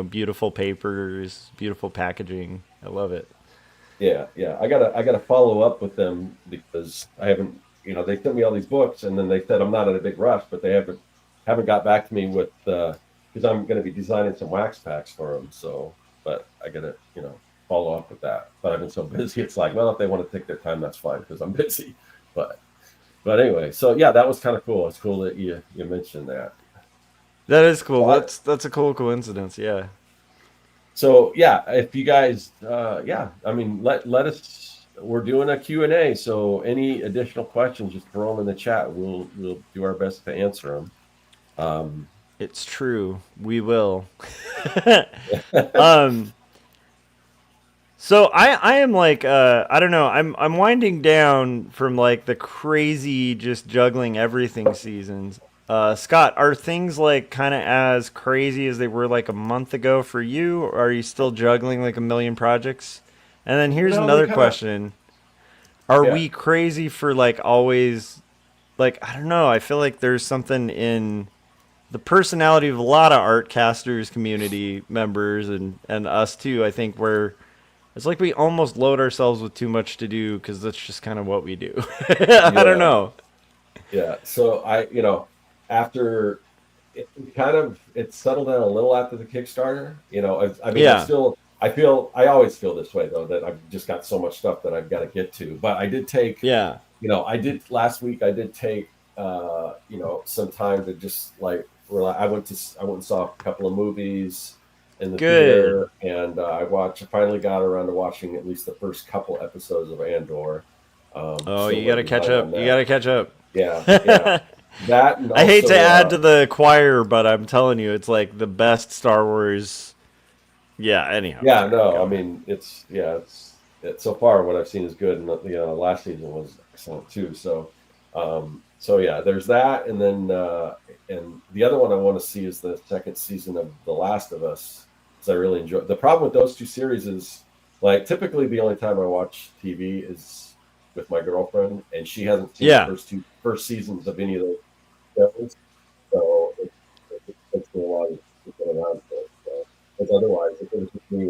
[SPEAKER 3] beautiful papers, beautiful packaging. I love it.
[SPEAKER 2] Yeah. I gotta follow up with them, because I haven't. They sent me all these books, and then they said I'm not in a big rush, but they haven't got back to me with because I'm going to be designing some wax packs for them. So, but I gotta follow up with that. But I've been so busy. It's like, well, if they want to take their time, that's fine, because I'm busy. But anyway, so yeah, that was kind of cool. It's cool that you mentioned that.
[SPEAKER 3] That is cool.
[SPEAKER 2] Well,
[SPEAKER 3] That's a cool coincidence. Yeah.
[SPEAKER 2] So yeah, if you guys, I mean, let us. We're doing a Q&A, so any additional questions, just throw them in the chat. We'll do our best to answer them.
[SPEAKER 3] It's true. We will. um So I am like I don't know, I'm winding down from like the crazy just juggling everything seasons. Scott, are things like kind of as crazy as they were like a month ago for you, or are you still juggling like a million projects? And then here's
[SPEAKER 2] No,
[SPEAKER 3] another question. Are we crazy for like always, like, I don't know, I feel like there's something in the personality of a lot of Artcasters community members and us too, I think, where it's like we almost load ourselves with too much to do because that's just kind of what we do. I don't know.
[SPEAKER 2] Yeah. So after it settled down a little after the Kickstarter. I mean,
[SPEAKER 3] Yeah.
[SPEAKER 2] I always feel this way, though, that I've just got so much stuff that I've got to get to. But I did take,
[SPEAKER 3] Yeah.
[SPEAKER 2] last week I did take, some time to just like I went and saw a couple of movies in the
[SPEAKER 3] Good.
[SPEAKER 2] theater, and I finally got around to watching at least the first couple episodes of Andor.
[SPEAKER 3] Oh,
[SPEAKER 2] Still
[SPEAKER 3] you got to
[SPEAKER 2] waiting
[SPEAKER 3] catch
[SPEAKER 2] on
[SPEAKER 3] up.
[SPEAKER 2] that.
[SPEAKER 3] You got to catch up.
[SPEAKER 2] Yeah. That, and
[SPEAKER 3] I hate
[SPEAKER 2] also,
[SPEAKER 3] to add to the choir, but I'm telling you, it's like the best Star Wars. Yeah, anyhow.
[SPEAKER 2] Yeah, no, I mean, it's so far what I've seen is good, and last season was excellent too. So yeah, there's that, and then and the other one I want to see is the second season of The Last of Us, I really enjoy. The problem with those two series is, like, typically the only time I watch TV is with my girlfriend, and she hasn't seen the
[SPEAKER 3] Yeah.
[SPEAKER 2] first seasons of any of those shows, so it takes me a while to get around to it. So, because otherwise, if it was just me, I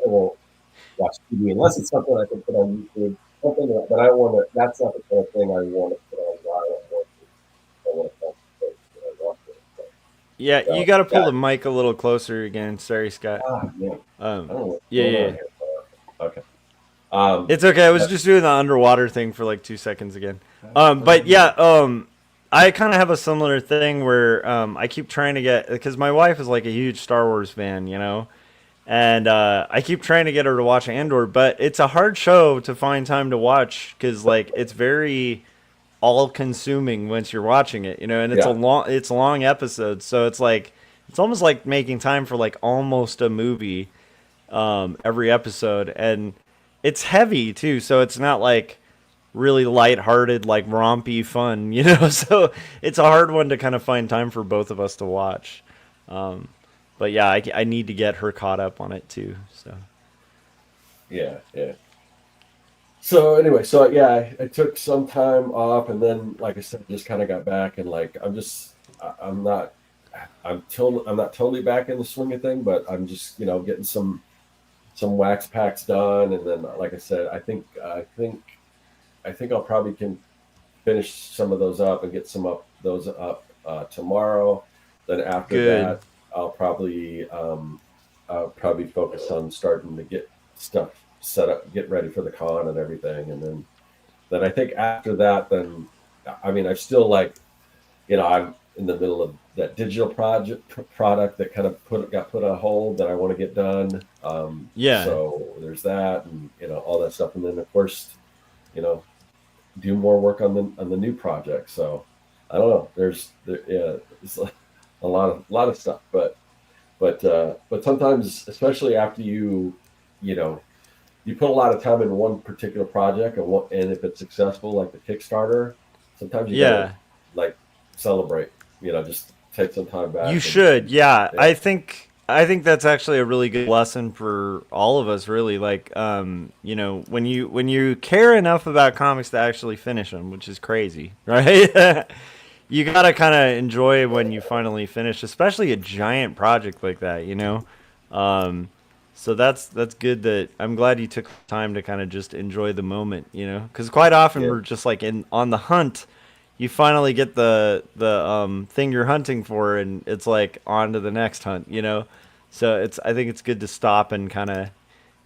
[SPEAKER 2] won't watch TV unless it's something I can put on YouTube. Something that I want to. That's not the kind of thing I want to put on while I'm working. I want to concentrate when I watch it.
[SPEAKER 3] Yeah, you
[SPEAKER 2] So
[SPEAKER 3] got to pull
[SPEAKER 2] yeah.
[SPEAKER 3] the mic a little closer again. Sorry, Scott.
[SPEAKER 2] Yeah. I don't know what's
[SPEAKER 3] Yeah,
[SPEAKER 2] going
[SPEAKER 3] yeah,
[SPEAKER 2] on
[SPEAKER 3] yeah.
[SPEAKER 2] here. Okay.
[SPEAKER 3] It's okay. I was
[SPEAKER 2] But,
[SPEAKER 3] just doing the underwater thing for like 2 seconds again. But
[SPEAKER 2] yeah.
[SPEAKER 3] yeah, I kind of have a similar thing where I keep trying to get, because my wife is like a huge Star Wars fan, you know, and I keep trying to get her to watch Andor, but it's a hard show to find time to watch because like it's very all consuming once you're watching it, you know, and
[SPEAKER 2] Yeah.
[SPEAKER 3] it's long episodes, so it's like it's almost like making time for like almost a movie every episode, and it's heavy too, so it's not like really lighthearted, like rompy fun, you know. So it's a hard one to kind of find time for both of us to watch. But yeah, I need to get her caught up on it too. So
[SPEAKER 2] Yeah. Yeah. So anyway, so yeah, I took some time off, and then, like I said, just kind of got back, and like I'm not, I'm not totally back in the swing of thing, but I'm just getting some wax packs done, and then, like I said, I think I'll probably can finish some of those up and get those up tomorrow. Then after
[SPEAKER 3] good,
[SPEAKER 2] that, I'll probably focus on starting to get stuff set up, get ready for the con and everything, and then I think after that, then I mean, I still like, I'm in the middle of that digital product that kind of got put on hold that I want to get done.
[SPEAKER 3] yeah.
[SPEAKER 2] So there's that, and all that stuff, and then of course, you know, do more work on the new project. So I don't know. Yeah, it's a lot of stuff, but sometimes, especially after you know you put a lot of time into one particular project, and if it's successful, like the Kickstarter, sometimes you gotta
[SPEAKER 3] Yeah,
[SPEAKER 2] like celebrate. Just take some time
[SPEAKER 3] you
[SPEAKER 2] back
[SPEAKER 3] should. Yeah,
[SPEAKER 2] yeah,
[SPEAKER 3] I think that's actually a really good lesson for all of us. Really, like, you know, when you care enough about comics to actually finish them, which is crazy, right? You gotta kind of enjoy when you finally finish, especially a giant project like that. You know, um, so that's good. That I'm glad you took time to kind of just enjoy the moment. You know, because quite often
[SPEAKER 2] yeah,
[SPEAKER 3] we're just like in on the hunt. You finally get the thing you're hunting for, and it's like on to the next hunt. You know, so I think it's good to stop and kind of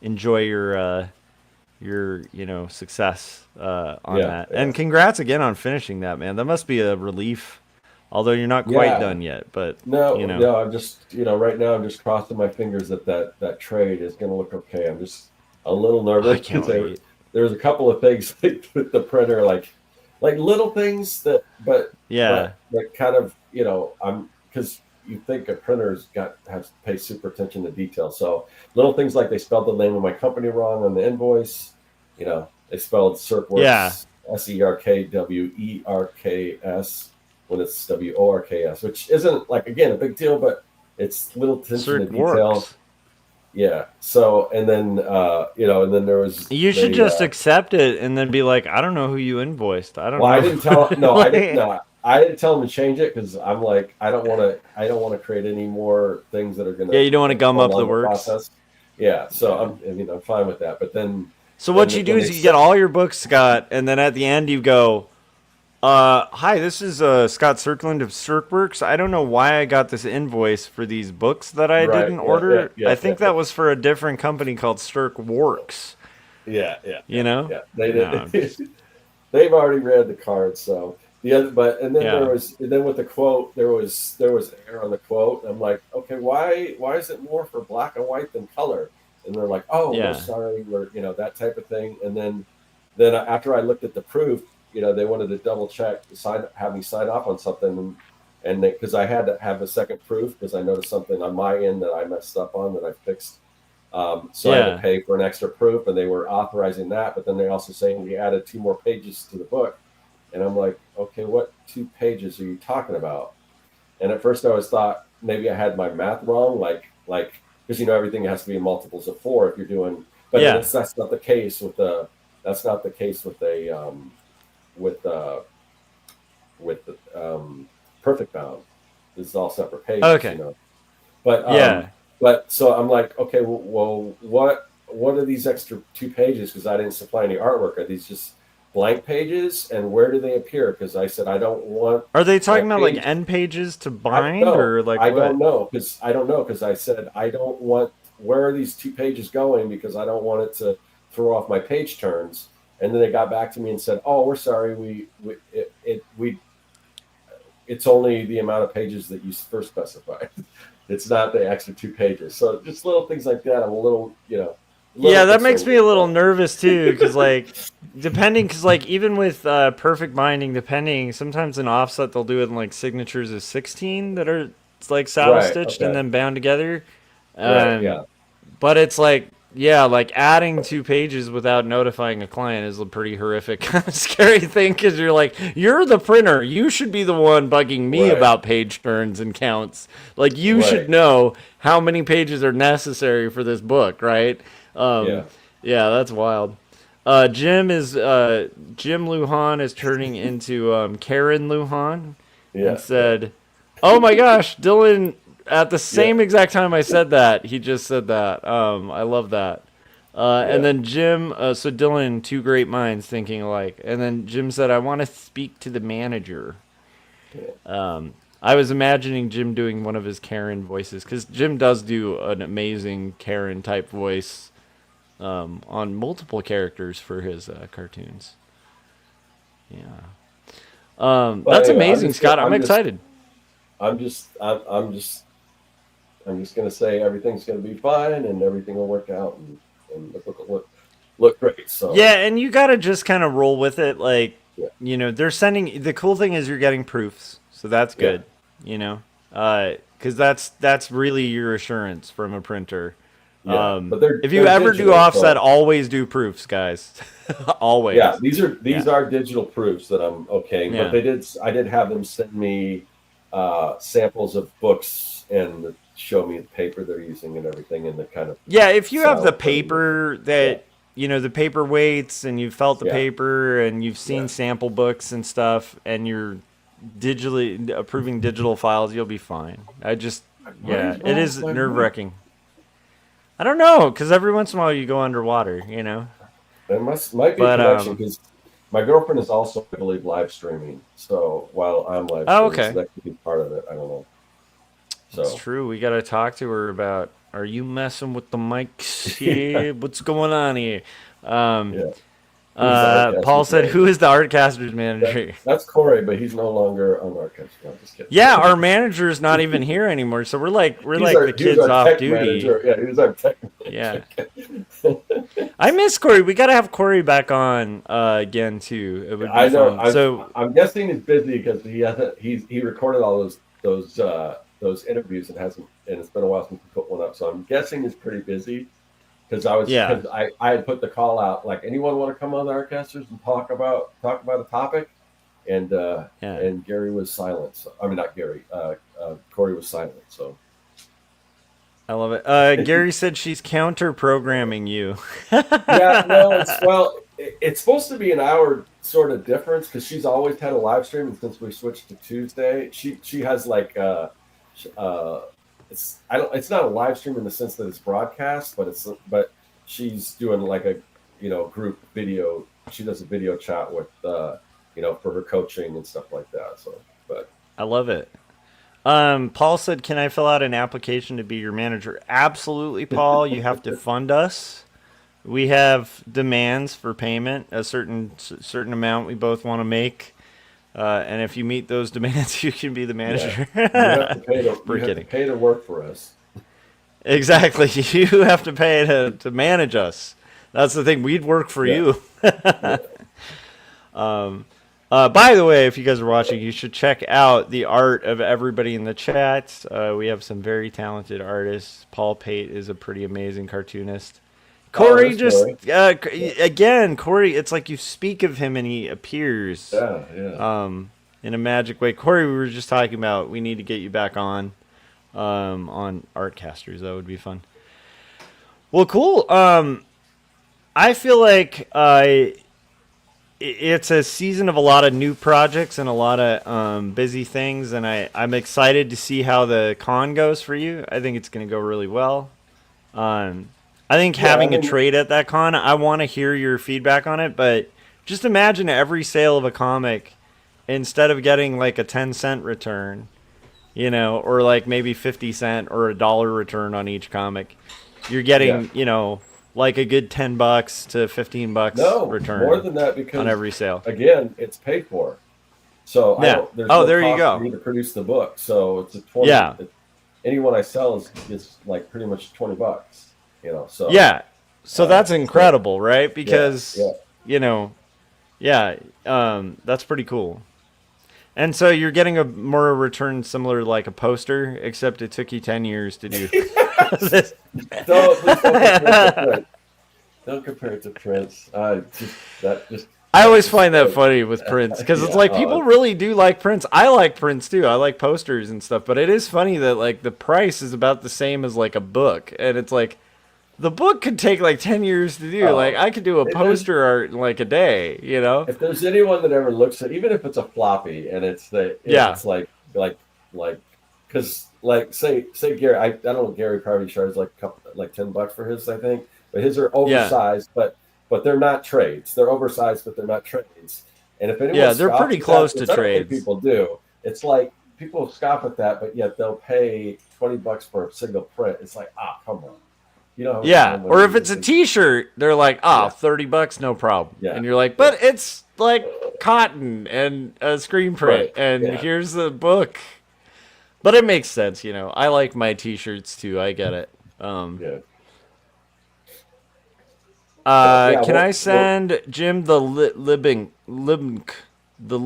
[SPEAKER 3] enjoy your success on
[SPEAKER 2] yeah,
[SPEAKER 3] that.
[SPEAKER 2] yeah,
[SPEAKER 3] And congrats again on finishing that, man. That must be a relief, although you're not quite
[SPEAKER 2] yeah.
[SPEAKER 3] done yet. But
[SPEAKER 2] No, no, I'm just, right now I'm just crossing my fingers that trade is going to look okay. I'm just a little
[SPEAKER 3] I
[SPEAKER 2] nervous
[SPEAKER 3] can't
[SPEAKER 2] because
[SPEAKER 3] wait.
[SPEAKER 2] there was a couple of things like with the printer, like little things that,
[SPEAKER 3] Yeah,
[SPEAKER 2] but kind of, because you think a printer's has to pay super attention to detail. So little things like they spelled the name of my company wrong on the invoice. They spelled
[SPEAKER 3] yeah.
[SPEAKER 2] Cirkworks Serkwerks when it's WORKS, which isn't, like, again, a big deal, but it's little attention to
[SPEAKER 3] Circ
[SPEAKER 2] detail.
[SPEAKER 3] works.
[SPEAKER 2] Yeah. So, and then and then there was
[SPEAKER 3] You should
[SPEAKER 2] they
[SPEAKER 3] just accept it and then be like, I don't know who you invoiced. I don't
[SPEAKER 2] well, I
[SPEAKER 3] know.
[SPEAKER 2] didn't tell no, I didn't
[SPEAKER 3] Like,
[SPEAKER 2] no, I didn't tell them to change it because I'm like, I don't want to create any more things that are
[SPEAKER 3] yeah,
[SPEAKER 2] gonna
[SPEAKER 3] you don't want to gum up the
[SPEAKER 2] prolong the
[SPEAKER 3] works.
[SPEAKER 2] process. Yeah. So
[SPEAKER 3] Yeah.
[SPEAKER 2] I'm fine with that. But
[SPEAKER 3] So
[SPEAKER 2] then
[SPEAKER 3] what you do
[SPEAKER 2] when they
[SPEAKER 3] is you get
[SPEAKER 2] said
[SPEAKER 3] all your books, Scott, and then at the end you go, hi, this is Scott Cirkland of Circworks. I don't know why I got this invoice for these books that I
[SPEAKER 2] right,
[SPEAKER 3] didn't
[SPEAKER 2] yeah, yeah,
[SPEAKER 3] order.
[SPEAKER 2] yeah,
[SPEAKER 3] I
[SPEAKER 2] yeah,
[SPEAKER 3] think that was for a different company called Circ Works.
[SPEAKER 2] yeah, yeah,
[SPEAKER 3] You
[SPEAKER 2] yeah,
[SPEAKER 3] know?
[SPEAKER 2] yeah. They
[SPEAKER 3] No,
[SPEAKER 2] did.
[SPEAKER 3] I'm just
[SPEAKER 2] They've already read the card, so the other. But
[SPEAKER 3] yeah,
[SPEAKER 2] and then with the quote, there was error on the quote. I'm like, okay, why is it more for black and white than color? And they're like, oh, we're
[SPEAKER 3] yeah,
[SPEAKER 2] sorry, we're that type of thing. And then after I looked at the proof, they wanted to double check, have me sign off on something, and because I had to have a second proof because I noticed something on my end that I messed up on that I fixed. So I had to
[SPEAKER 3] yeah.
[SPEAKER 2] pay for an extra proof, and they were authorizing that. But then they also saying we added 2 more pages to the book, and I'm like, okay, what 2 pages are you talking about? And at first I was thought maybe I had my math wrong, like because everything has to be in multiples of 4 if you're doing. But
[SPEAKER 3] Yeah.
[SPEAKER 2] that's not the case with the. That's not the case with a with with the perfect bound. This is all separate pages,
[SPEAKER 3] Okay.
[SPEAKER 2] But
[SPEAKER 3] Yeah.
[SPEAKER 2] but so I'm like, okay, well, what are these extra 2 pages? Because I didn't supply any artwork. Are these just blank pages? And where do they appear? Because I said I don't want.
[SPEAKER 3] Are they talking about like
[SPEAKER 2] page.
[SPEAKER 3] end pages to
[SPEAKER 2] I
[SPEAKER 3] bind
[SPEAKER 2] no,
[SPEAKER 3] or like
[SPEAKER 2] I
[SPEAKER 3] what?
[SPEAKER 2] don't know because I said I don't want. Where are these 2 pages going? Because I don't want it to throw off my page turns. And then they got back to me and said, "Oh, we're sorry. It's only the amount of pages that you first specified. It's not the extra 2 pages." So just little things like that. I'm a little,
[SPEAKER 3] Yeah, that makes
[SPEAKER 2] concerned
[SPEAKER 3] me a
[SPEAKER 2] with
[SPEAKER 3] little
[SPEAKER 2] that.
[SPEAKER 3] nervous too, because like, because like even with perfect binding, depending, sometimes in offset they'll do it in like signatures of 16 that are like saddle
[SPEAKER 2] Right.
[SPEAKER 3] stitched and
[SPEAKER 2] Okay.
[SPEAKER 3] then bound together.
[SPEAKER 2] Right.
[SPEAKER 3] Um,
[SPEAKER 2] Yeah.
[SPEAKER 3] but it's like, yeah, like adding 2 pages without notifying a client is a pretty horrific, kind of scary thing because you're like, you're the printer. You should be the one bugging me
[SPEAKER 2] Right.
[SPEAKER 3] about page turns and counts. Like, you should
[SPEAKER 2] Right.
[SPEAKER 3] know how many pages are necessary for this book, right?
[SPEAKER 2] Yeah.
[SPEAKER 3] Yeah, that's wild. Jim Luhan is turning into Karen Luhan and
[SPEAKER 2] Yeah. Yeah.
[SPEAKER 3] said, "Oh my gosh, Dylan!" At the
[SPEAKER 2] Yeah.
[SPEAKER 3] same exact time I said that, he just said that. I love that. And
[SPEAKER 2] Yeah.
[SPEAKER 3] then Jim, so Dylan, two great minds thinking alike. And then Jim said, "I want to speak to the manager." I was imagining Jim doing one of his Karen voices because Jim does do an amazing Karen type voice on multiple characters for his cartoons. Yeah.
[SPEAKER 2] But
[SPEAKER 3] That's
[SPEAKER 2] anyway,
[SPEAKER 3] amazing, Scott. I'm excited.
[SPEAKER 2] I'm just, I'm just gonna say everything's gonna be fine and everything will work out and look great. So
[SPEAKER 3] Yeah, and you gotta just kind of roll with it. Like,
[SPEAKER 2] yeah.
[SPEAKER 3] they're sending. The cool thing is you're getting proofs, so that's
[SPEAKER 2] Yeah.
[SPEAKER 3] good. Because that's really your assurance from a printer.
[SPEAKER 2] Yeah. But they're
[SPEAKER 3] If you
[SPEAKER 2] they're
[SPEAKER 3] ever do
[SPEAKER 2] digital,
[SPEAKER 3] offset,
[SPEAKER 2] so
[SPEAKER 3] always do proofs, guys. Always.
[SPEAKER 2] yeah, these
[SPEAKER 3] Yeah.
[SPEAKER 2] are digital proofs that I'm okay.
[SPEAKER 3] Yeah.
[SPEAKER 2] But I did have them send me samples of books and show me the paper they're using and everything and the kind of
[SPEAKER 3] Yeah, if you have the
[SPEAKER 2] sound.
[SPEAKER 3] paper
[SPEAKER 2] Yeah.
[SPEAKER 3] that the paper weights and you've felt the
[SPEAKER 2] Yeah.
[SPEAKER 3] paper and you've seen
[SPEAKER 2] Yeah.
[SPEAKER 3] sample books and stuff and you're digitally approving digital files, you'll be fine. Yeah, it is nerve-wracking. I don't know, because every once in a while you go underwater,
[SPEAKER 2] There might be a
[SPEAKER 3] But
[SPEAKER 2] connection because my girlfriend is also, I believe, live streaming. So while I'm live
[SPEAKER 3] oh,
[SPEAKER 2] streaming,
[SPEAKER 3] okay.
[SPEAKER 2] so that could be part of it. I don't know.
[SPEAKER 3] It's
[SPEAKER 2] So
[SPEAKER 3] true. We got to talk to her about, are you messing with the mics here? What's going on here?
[SPEAKER 2] yeah. Who's the
[SPEAKER 3] Paul
[SPEAKER 2] Artcasters
[SPEAKER 3] said,
[SPEAKER 2] manager?
[SPEAKER 3] who is the Artcasters manager?
[SPEAKER 2] That's Corey, but he's no longer on Artcasters. No, I'm just kidding.
[SPEAKER 3] Yeah, our manager's not even here anymore, so we're like
[SPEAKER 2] He's
[SPEAKER 3] the
[SPEAKER 2] he was
[SPEAKER 3] kids
[SPEAKER 2] our
[SPEAKER 3] off
[SPEAKER 2] tech
[SPEAKER 3] duty.
[SPEAKER 2] manager. Yeah, he was our tech
[SPEAKER 3] Yeah,
[SPEAKER 2] manager.
[SPEAKER 3] I miss Corey. We got to have Corey back on again too. It would be
[SPEAKER 2] I know.
[SPEAKER 3] fun. So
[SPEAKER 2] I'm guessing he's busy because he recorded all those interviews and hasn't, and it's been a while since he put one up. So I'm guessing he's pretty busy. Because
[SPEAKER 3] yeah,
[SPEAKER 2] I had put the call out like, anyone want to come on the Artcasters and talk about a topic, and
[SPEAKER 3] yeah.
[SPEAKER 2] Gary was silent. So, I mean, not Gary. Corey was silent. So
[SPEAKER 3] I love it. Gary said she's counter programming you.
[SPEAKER 2] yeah, no, it's supposed to be an hour sort of difference because she's always had a live stream, and since we switched to Tuesday, she has like it's not a live stream in the sense that it's broadcast, but she's doing like a group video. She does a video chat with for her coaching and stuff like that. So, but
[SPEAKER 3] I love it. Paul said, "Can I fill out an application to be your manager?" Absolutely, Paul. You have to fund us. We have demands for payment, a certain amount we both want to make. And if you meet those demands, you can be the manager.
[SPEAKER 2] you have to pay
[SPEAKER 3] We're kidding.
[SPEAKER 2] pay to work for us.
[SPEAKER 3] Exactly. You have to pay to manage us. That's the thing. We'd work for you.
[SPEAKER 2] Yeah.
[SPEAKER 3] By the way, if you guys are watching, you should check out the art of everybody in the chat. We have some very talented artists. Paul Pate is a pretty amazing cartoonist. Corey again, Corey, it's like you speak of him and he appears.
[SPEAKER 2] Yeah.
[SPEAKER 3] In a magic way. Corey, we were just talking about we need to get you back on Artcasters. That would be fun. Well, cool. I feel like it's a season of a lot of new projects and a lot of busy things, and I'm excited to see how the con goes for you. I think it's going to go really well. I think
[SPEAKER 2] Yeah, I
[SPEAKER 3] having a
[SPEAKER 2] mean,
[SPEAKER 3] trade at that con, I want to hear your feedback on it, but just imagine every sale of a comic, instead of getting like a 10-cent return, or like maybe 50 cent or $1 return on each comic, you're
[SPEAKER 2] yeah.
[SPEAKER 3] getting, like a good $10 to $15
[SPEAKER 2] No, more
[SPEAKER 3] return
[SPEAKER 2] than that
[SPEAKER 3] on
[SPEAKER 2] because
[SPEAKER 3] every sale.
[SPEAKER 2] again, it's paid for. So I
[SPEAKER 3] Yeah.
[SPEAKER 2] don't. There's
[SPEAKER 3] Oh,
[SPEAKER 2] no
[SPEAKER 3] there you
[SPEAKER 2] cost for
[SPEAKER 3] go.
[SPEAKER 2] me to produce the book. So it's a 20.
[SPEAKER 3] Yeah.
[SPEAKER 2] Anyone I sell is like pretty much $20. So
[SPEAKER 3] Yeah. So that's
[SPEAKER 2] so
[SPEAKER 3] incredible, right?
[SPEAKER 2] yeah,
[SPEAKER 3] Because,
[SPEAKER 2] yeah.
[SPEAKER 3] you know, yeah, that's pretty cool. And so you're getting a more return similar to like a poster, except it took you 10 years to do. this.
[SPEAKER 2] Please don't compare it to Prince. Don't compare it to Prince.
[SPEAKER 3] I
[SPEAKER 2] That
[SPEAKER 3] always
[SPEAKER 2] just
[SPEAKER 3] find that funny with Prince because it's
[SPEAKER 2] yeah.
[SPEAKER 3] like people really do like Prince. I like Prince too. I like posters and stuff, but it is funny that like the price is about the same as like a book, and it's like the book could take like 10 years to do. Like
[SPEAKER 2] Oh,
[SPEAKER 3] I could do a
[SPEAKER 2] if there's
[SPEAKER 3] poster art in like a day,
[SPEAKER 2] if there's anyone that ever looks at, even if it's a floppy and
[SPEAKER 3] Yeah.
[SPEAKER 2] it's like because like say Gary, I don't know, Gary probably charges like a couple like $10 for his, I think, but his are
[SPEAKER 3] Yeah.
[SPEAKER 2] oversized, but they're not trades. They're oversized, but they're not trades. And if anyone
[SPEAKER 3] Yeah, they're
[SPEAKER 2] scoffs
[SPEAKER 3] pretty
[SPEAKER 2] at that,
[SPEAKER 3] close to
[SPEAKER 2] which I don't think
[SPEAKER 3] trades.
[SPEAKER 2] people do, it's like people scoff at that, but yet they'll pay $20 for a single print. It's like, come on. You know how much
[SPEAKER 3] Yeah.
[SPEAKER 2] time
[SPEAKER 3] Or
[SPEAKER 2] went
[SPEAKER 3] if
[SPEAKER 2] into
[SPEAKER 3] it's a
[SPEAKER 2] this?
[SPEAKER 3] t-shirt, they're like,
[SPEAKER 2] Yeah,
[SPEAKER 3] $30, no problem.
[SPEAKER 2] yeah,
[SPEAKER 3] And you're like,
[SPEAKER 2] yeah.
[SPEAKER 3] but it's like cotton and a screen print
[SPEAKER 2] Right.
[SPEAKER 3] and
[SPEAKER 2] Yeah,
[SPEAKER 3] here's the book. But it makes sense. I like my t-shirts too. I get it.
[SPEAKER 2] yeah. But yeah,
[SPEAKER 3] Can I
[SPEAKER 2] well,
[SPEAKER 3] send Jim the the libg, the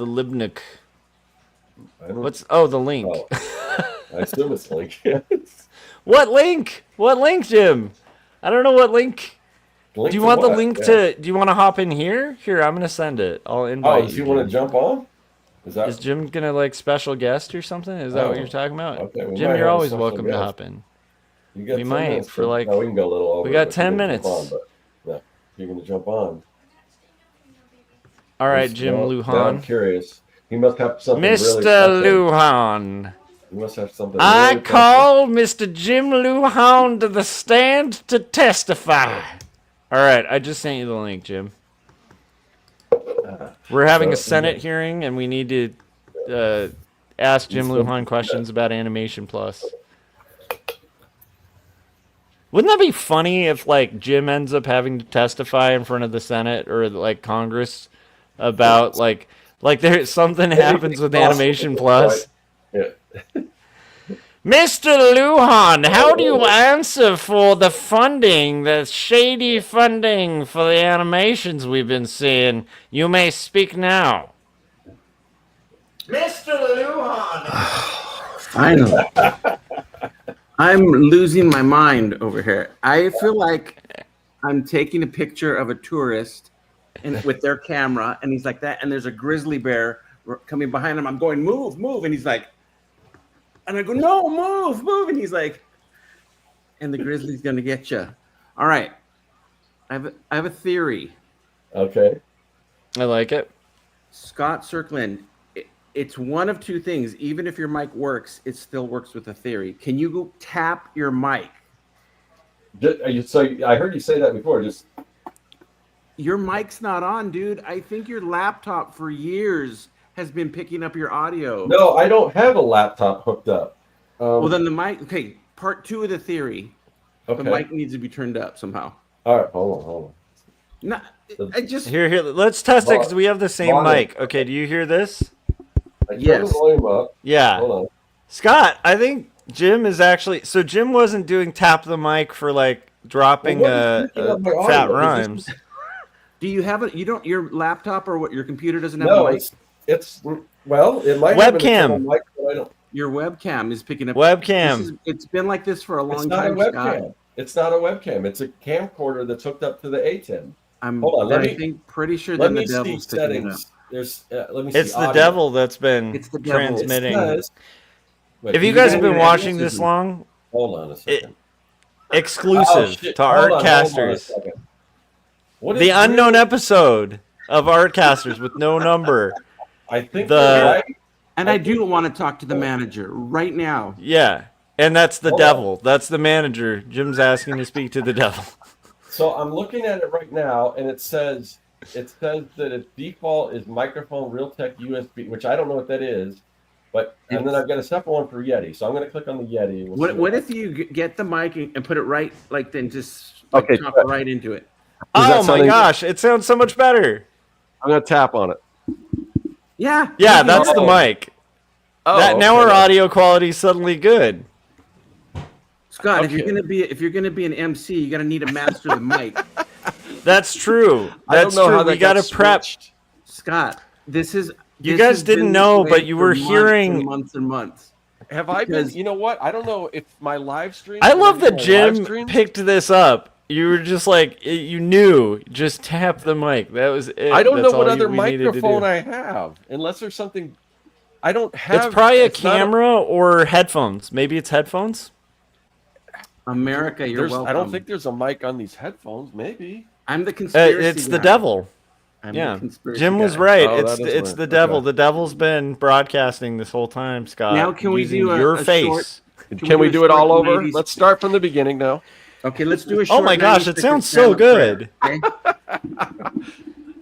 [SPEAKER 3] libnik?
[SPEAKER 2] I don't.
[SPEAKER 3] The link?
[SPEAKER 2] Oh, I assume it's link.
[SPEAKER 3] What link? What link, Jim? I don't know what link. Do
[SPEAKER 2] Link
[SPEAKER 3] you
[SPEAKER 2] to
[SPEAKER 3] want the
[SPEAKER 2] what?
[SPEAKER 3] link
[SPEAKER 2] Yeah.
[SPEAKER 3] to? Do you want to hop in here? Here, I'm gonna send it. I'll
[SPEAKER 2] Oh,
[SPEAKER 3] invite
[SPEAKER 2] do
[SPEAKER 3] you,
[SPEAKER 2] you want to
[SPEAKER 3] Jim.
[SPEAKER 2] jump on? Is
[SPEAKER 3] Is
[SPEAKER 2] that?
[SPEAKER 3] Jim gonna like special guest or something? Is that what you're
[SPEAKER 2] Oh,
[SPEAKER 3] talking about?
[SPEAKER 2] okay. We
[SPEAKER 3] Jim,
[SPEAKER 2] might
[SPEAKER 3] you're
[SPEAKER 2] have a
[SPEAKER 3] always
[SPEAKER 2] special
[SPEAKER 3] welcome to
[SPEAKER 2] guest.
[SPEAKER 3] hop in.
[SPEAKER 2] You got
[SPEAKER 3] We
[SPEAKER 2] 10
[SPEAKER 3] might
[SPEAKER 2] minutes
[SPEAKER 3] for like
[SPEAKER 2] no, we can go a little
[SPEAKER 3] we
[SPEAKER 2] over,
[SPEAKER 3] got
[SPEAKER 2] but you're
[SPEAKER 3] 10
[SPEAKER 2] gonna jump on.
[SPEAKER 3] minutes.
[SPEAKER 2] But yeah, you're gonna jump on.
[SPEAKER 3] All right, Jim
[SPEAKER 2] Now I'm
[SPEAKER 3] Lujan.
[SPEAKER 2] curious. He must have something really
[SPEAKER 3] Mr.
[SPEAKER 2] something.
[SPEAKER 3] Lujan.
[SPEAKER 2] He must have something
[SPEAKER 3] I
[SPEAKER 2] really something.
[SPEAKER 3] call Mr. Jim Lujan to the stand to testify. All right, I just sent you the link, Jim. We're having a
[SPEAKER 2] So
[SPEAKER 3] Senate hearing, and we need to ask Jim Lujan questions about Animation Plus. Wouldn't that be funny if, like, Jim ends up having to testify in front of the Senate or, like, Congress about, like there's something happens with Animation Plus?
[SPEAKER 2] Yeah.
[SPEAKER 3] Mr. Lujan, how do you answer for the funding, the shady funding for the animations we've been seeing? You may speak now. Mr. Lujan.
[SPEAKER 4] Finally. I'm losing my mind over here. I feel like I'm taking a picture of a tourist and with their camera, and he's like that, and there's a grizzly bear coming behind him. I'm going, move, move, and he's like, and I go, no, move, move, and he's like, and the grizzly's gonna get you. All right, I have a theory.
[SPEAKER 2] Okay.
[SPEAKER 3] I like it.
[SPEAKER 4] Scott Circlin, it's one of two things. Even if your mic works, it still works with a theory. Can you go tap your mic?
[SPEAKER 2] So I heard you say that before. Just
[SPEAKER 4] Your mic's not on, dude. I think your laptop for years has been picking up your audio.
[SPEAKER 2] no, I don't have a laptop hooked up.
[SPEAKER 4] Well, then the mic. Okay, part two of the theory.
[SPEAKER 2] Okay.
[SPEAKER 4] The mic needs to be turned up somehow.
[SPEAKER 2] All right. Hold
[SPEAKER 4] No, I just.
[SPEAKER 3] Here, let's test it because we have the same
[SPEAKER 2] Volume.
[SPEAKER 3] mic. Okay, do you hear this?
[SPEAKER 2] on. I turned
[SPEAKER 4] Yes.
[SPEAKER 2] the volume up.
[SPEAKER 3] Yeah.
[SPEAKER 2] Hold on.
[SPEAKER 3] Scott, I think Jim is actually. So Jim wasn't doing tap the mic for like dropping
[SPEAKER 2] Well, what is picking up my audio?
[SPEAKER 3] fat
[SPEAKER 2] Is this-
[SPEAKER 3] rhymes.
[SPEAKER 4] Do you have it? You don't. Your laptop or what? Your computer doesn't have
[SPEAKER 2] No,
[SPEAKER 4] a mic.
[SPEAKER 2] it's well, it might have an
[SPEAKER 3] Webcam.
[SPEAKER 2] internal mic, but I don't.
[SPEAKER 4] Your webcam is picking up.
[SPEAKER 3] Webcam.
[SPEAKER 4] It's been like this for a
[SPEAKER 2] It's
[SPEAKER 4] long
[SPEAKER 2] not a
[SPEAKER 4] time,
[SPEAKER 2] webcam.
[SPEAKER 4] Scott.
[SPEAKER 2] It's not a webcam. It's a camcorder that's hooked up to the A10.
[SPEAKER 4] I'm.
[SPEAKER 2] Hold on,
[SPEAKER 4] pretty sure
[SPEAKER 2] Let
[SPEAKER 4] then the
[SPEAKER 2] me see
[SPEAKER 4] devil's picking it up.
[SPEAKER 2] settings. There's let me see.
[SPEAKER 3] It's the
[SPEAKER 2] audio.
[SPEAKER 3] devil that's been
[SPEAKER 4] It's the devil.
[SPEAKER 2] It
[SPEAKER 3] transmitting.
[SPEAKER 2] says- Wait,
[SPEAKER 3] If you
[SPEAKER 2] can
[SPEAKER 3] guys
[SPEAKER 2] go
[SPEAKER 3] have been
[SPEAKER 2] to-
[SPEAKER 3] watching this long,
[SPEAKER 2] Hold on a second.
[SPEAKER 3] exclusive
[SPEAKER 2] shit.
[SPEAKER 3] to
[SPEAKER 2] Hold on a
[SPEAKER 3] Artcasters.
[SPEAKER 2] second. What
[SPEAKER 3] The
[SPEAKER 2] is
[SPEAKER 3] unknown
[SPEAKER 2] really-
[SPEAKER 3] episode of Artcasters with no number.
[SPEAKER 2] I think
[SPEAKER 3] the-
[SPEAKER 2] you're right.
[SPEAKER 4] And I do want to talk to the manager right now.
[SPEAKER 3] Yeah. And that's the
[SPEAKER 2] Hold
[SPEAKER 3] devil. That's the manager. Jim's asking to speak to the devil.
[SPEAKER 2] So I'm looking at it right now, and it says that its default is microphone Realtek USB, which I don't know what that is, but and then I've got a separate one for Yeti. So I'm going to click on the Yeti. We'll see
[SPEAKER 4] What if you get the mic and put it right, like then just
[SPEAKER 2] Okay,
[SPEAKER 4] talk
[SPEAKER 2] good.
[SPEAKER 4] right into it?
[SPEAKER 3] Oh
[SPEAKER 2] that
[SPEAKER 3] my
[SPEAKER 2] sounding-
[SPEAKER 3] gosh, it sounds so much better.
[SPEAKER 2] I'm going to tap on it.
[SPEAKER 4] Yeah.
[SPEAKER 3] Yeah, that's the mic.
[SPEAKER 2] Oh,
[SPEAKER 3] Now
[SPEAKER 2] okay.
[SPEAKER 3] our audio quality is suddenly good.
[SPEAKER 4] Scott,
[SPEAKER 2] Okay.
[SPEAKER 4] if you're gonna be an MC, you gotta need a master of the mic.
[SPEAKER 3] That's true.
[SPEAKER 2] I don't
[SPEAKER 3] That's
[SPEAKER 2] know
[SPEAKER 3] true.
[SPEAKER 2] how
[SPEAKER 3] We
[SPEAKER 2] that
[SPEAKER 3] got to
[SPEAKER 2] got
[SPEAKER 3] prep.
[SPEAKER 2] switched.
[SPEAKER 4] Scott, this is
[SPEAKER 3] You
[SPEAKER 4] this
[SPEAKER 3] guys
[SPEAKER 4] has
[SPEAKER 3] didn't
[SPEAKER 4] been
[SPEAKER 3] know,
[SPEAKER 4] this
[SPEAKER 3] but
[SPEAKER 4] way
[SPEAKER 3] you
[SPEAKER 4] for
[SPEAKER 3] were
[SPEAKER 4] months
[SPEAKER 3] hearing-
[SPEAKER 4] and months and months.
[SPEAKER 2] Have I been?
[SPEAKER 4] Because-
[SPEAKER 2] You know what? I don't know if my live stream.
[SPEAKER 3] I love that Jim picked this up. You were just like, you knew, just tap the mic. That was it.
[SPEAKER 2] I don't know
[SPEAKER 3] That's
[SPEAKER 2] what
[SPEAKER 3] all
[SPEAKER 2] other
[SPEAKER 3] we needed to
[SPEAKER 2] microphone
[SPEAKER 3] do.
[SPEAKER 2] I have, unless there's something. I don't have.
[SPEAKER 3] It's probably a
[SPEAKER 2] it's not
[SPEAKER 3] camera or headphones. Maybe it's headphones.
[SPEAKER 4] America, you're
[SPEAKER 2] there's-
[SPEAKER 4] welcome.
[SPEAKER 2] I don't think there's a mic on these headphones. Maybe.
[SPEAKER 4] I'm the conspiracy.
[SPEAKER 3] It's the
[SPEAKER 4] guy.
[SPEAKER 3] devil.
[SPEAKER 4] I'm
[SPEAKER 3] Yeah,
[SPEAKER 4] the conspiracy
[SPEAKER 3] Jim was
[SPEAKER 4] guy.
[SPEAKER 3] right.
[SPEAKER 2] Oh,
[SPEAKER 3] it's
[SPEAKER 2] that is
[SPEAKER 3] it's
[SPEAKER 2] right.
[SPEAKER 3] the devil.
[SPEAKER 2] Okay.
[SPEAKER 3] The devil's been broadcasting this whole time, Scott.
[SPEAKER 4] Now can we
[SPEAKER 3] using
[SPEAKER 4] do
[SPEAKER 3] your
[SPEAKER 4] a
[SPEAKER 3] face?
[SPEAKER 4] short-
[SPEAKER 2] Can we do it
[SPEAKER 4] a
[SPEAKER 2] all
[SPEAKER 4] short
[SPEAKER 2] over?
[SPEAKER 4] 90s
[SPEAKER 2] Let's start from the beginning now.
[SPEAKER 4] Okay, let's do a
[SPEAKER 3] Oh
[SPEAKER 4] short.
[SPEAKER 3] my gosh,
[SPEAKER 4] 90
[SPEAKER 3] it sounds
[SPEAKER 4] second
[SPEAKER 3] so good.
[SPEAKER 4] prayer, okay?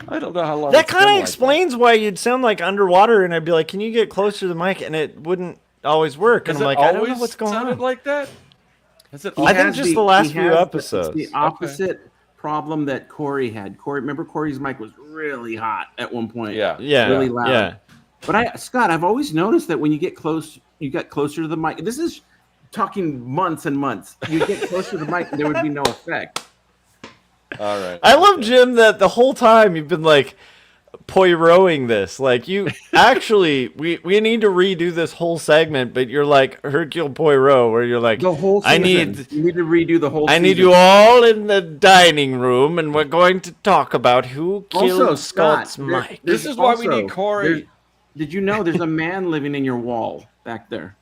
[SPEAKER 2] I don't know how long.
[SPEAKER 3] That
[SPEAKER 2] it's been
[SPEAKER 3] kind of
[SPEAKER 2] like
[SPEAKER 3] explains why you'd sound like underwater, and I'd be like, "Can you get closer to the mic?" And it wouldn't always work.
[SPEAKER 2] Has
[SPEAKER 3] And I'm
[SPEAKER 2] it
[SPEAKER 3] like, "I don't know
[SPEAKER 2] always
[SPEAKER 3] what's going
[SPEAKER 2] sounded
[SPEAKER 3] on."
[SPEAKER 2] like that? Has it?
[SPEAKER 4] He
[SPEAKER 3] I think
[SPEAKER 4] has
[SPEAKER 3] just the last
[SPEAKER 4] he
[SPEAKER 3] few
[SPEAKER 4] has
[SPEAKER 3] episodes.
[SPEAKER 4] It's the opposite problem that Corey had. Remember Corey's mic was really hot at one point.
[SPEAKER 2] Yeah.
[SPEAKER 3] Yeah,
[SPEAKER 4] really loud.
[SPEAKER 3] yeah.
[SPEAKER 4] But Scott, I've always noticed that when you get close, you get closer to the mic. This is talking months and months. You get closer to the mic, and there would be no effect.
[SPEAKER 2] All right.
[SPEAKER 3] I love Jim that the whole time you've been like Poirot-ing this. Like you actually, we need to redo this whole segment, but you're like Hercule Poirot, where you're like,
[SPEAKER 4] The whole
[SPEAKER 3] I
[SPEAKER 4] season. You need to redo the whole.
[SPEAKER 3] I need
[SPEAKER 4] season.
[SPEAKER 3] you all in the dining room, and we're going to talk about who killed
[SPEAKER 4] Also, Scott,
[SPEAKER 3] Scott's
[SPEAKER 4] there-
[SPEAKER 3] mic.
[SPEAKER 2] This is why we need Corey.
[SPEAKER 4] there's- Did you know there's a man living in your wall back there?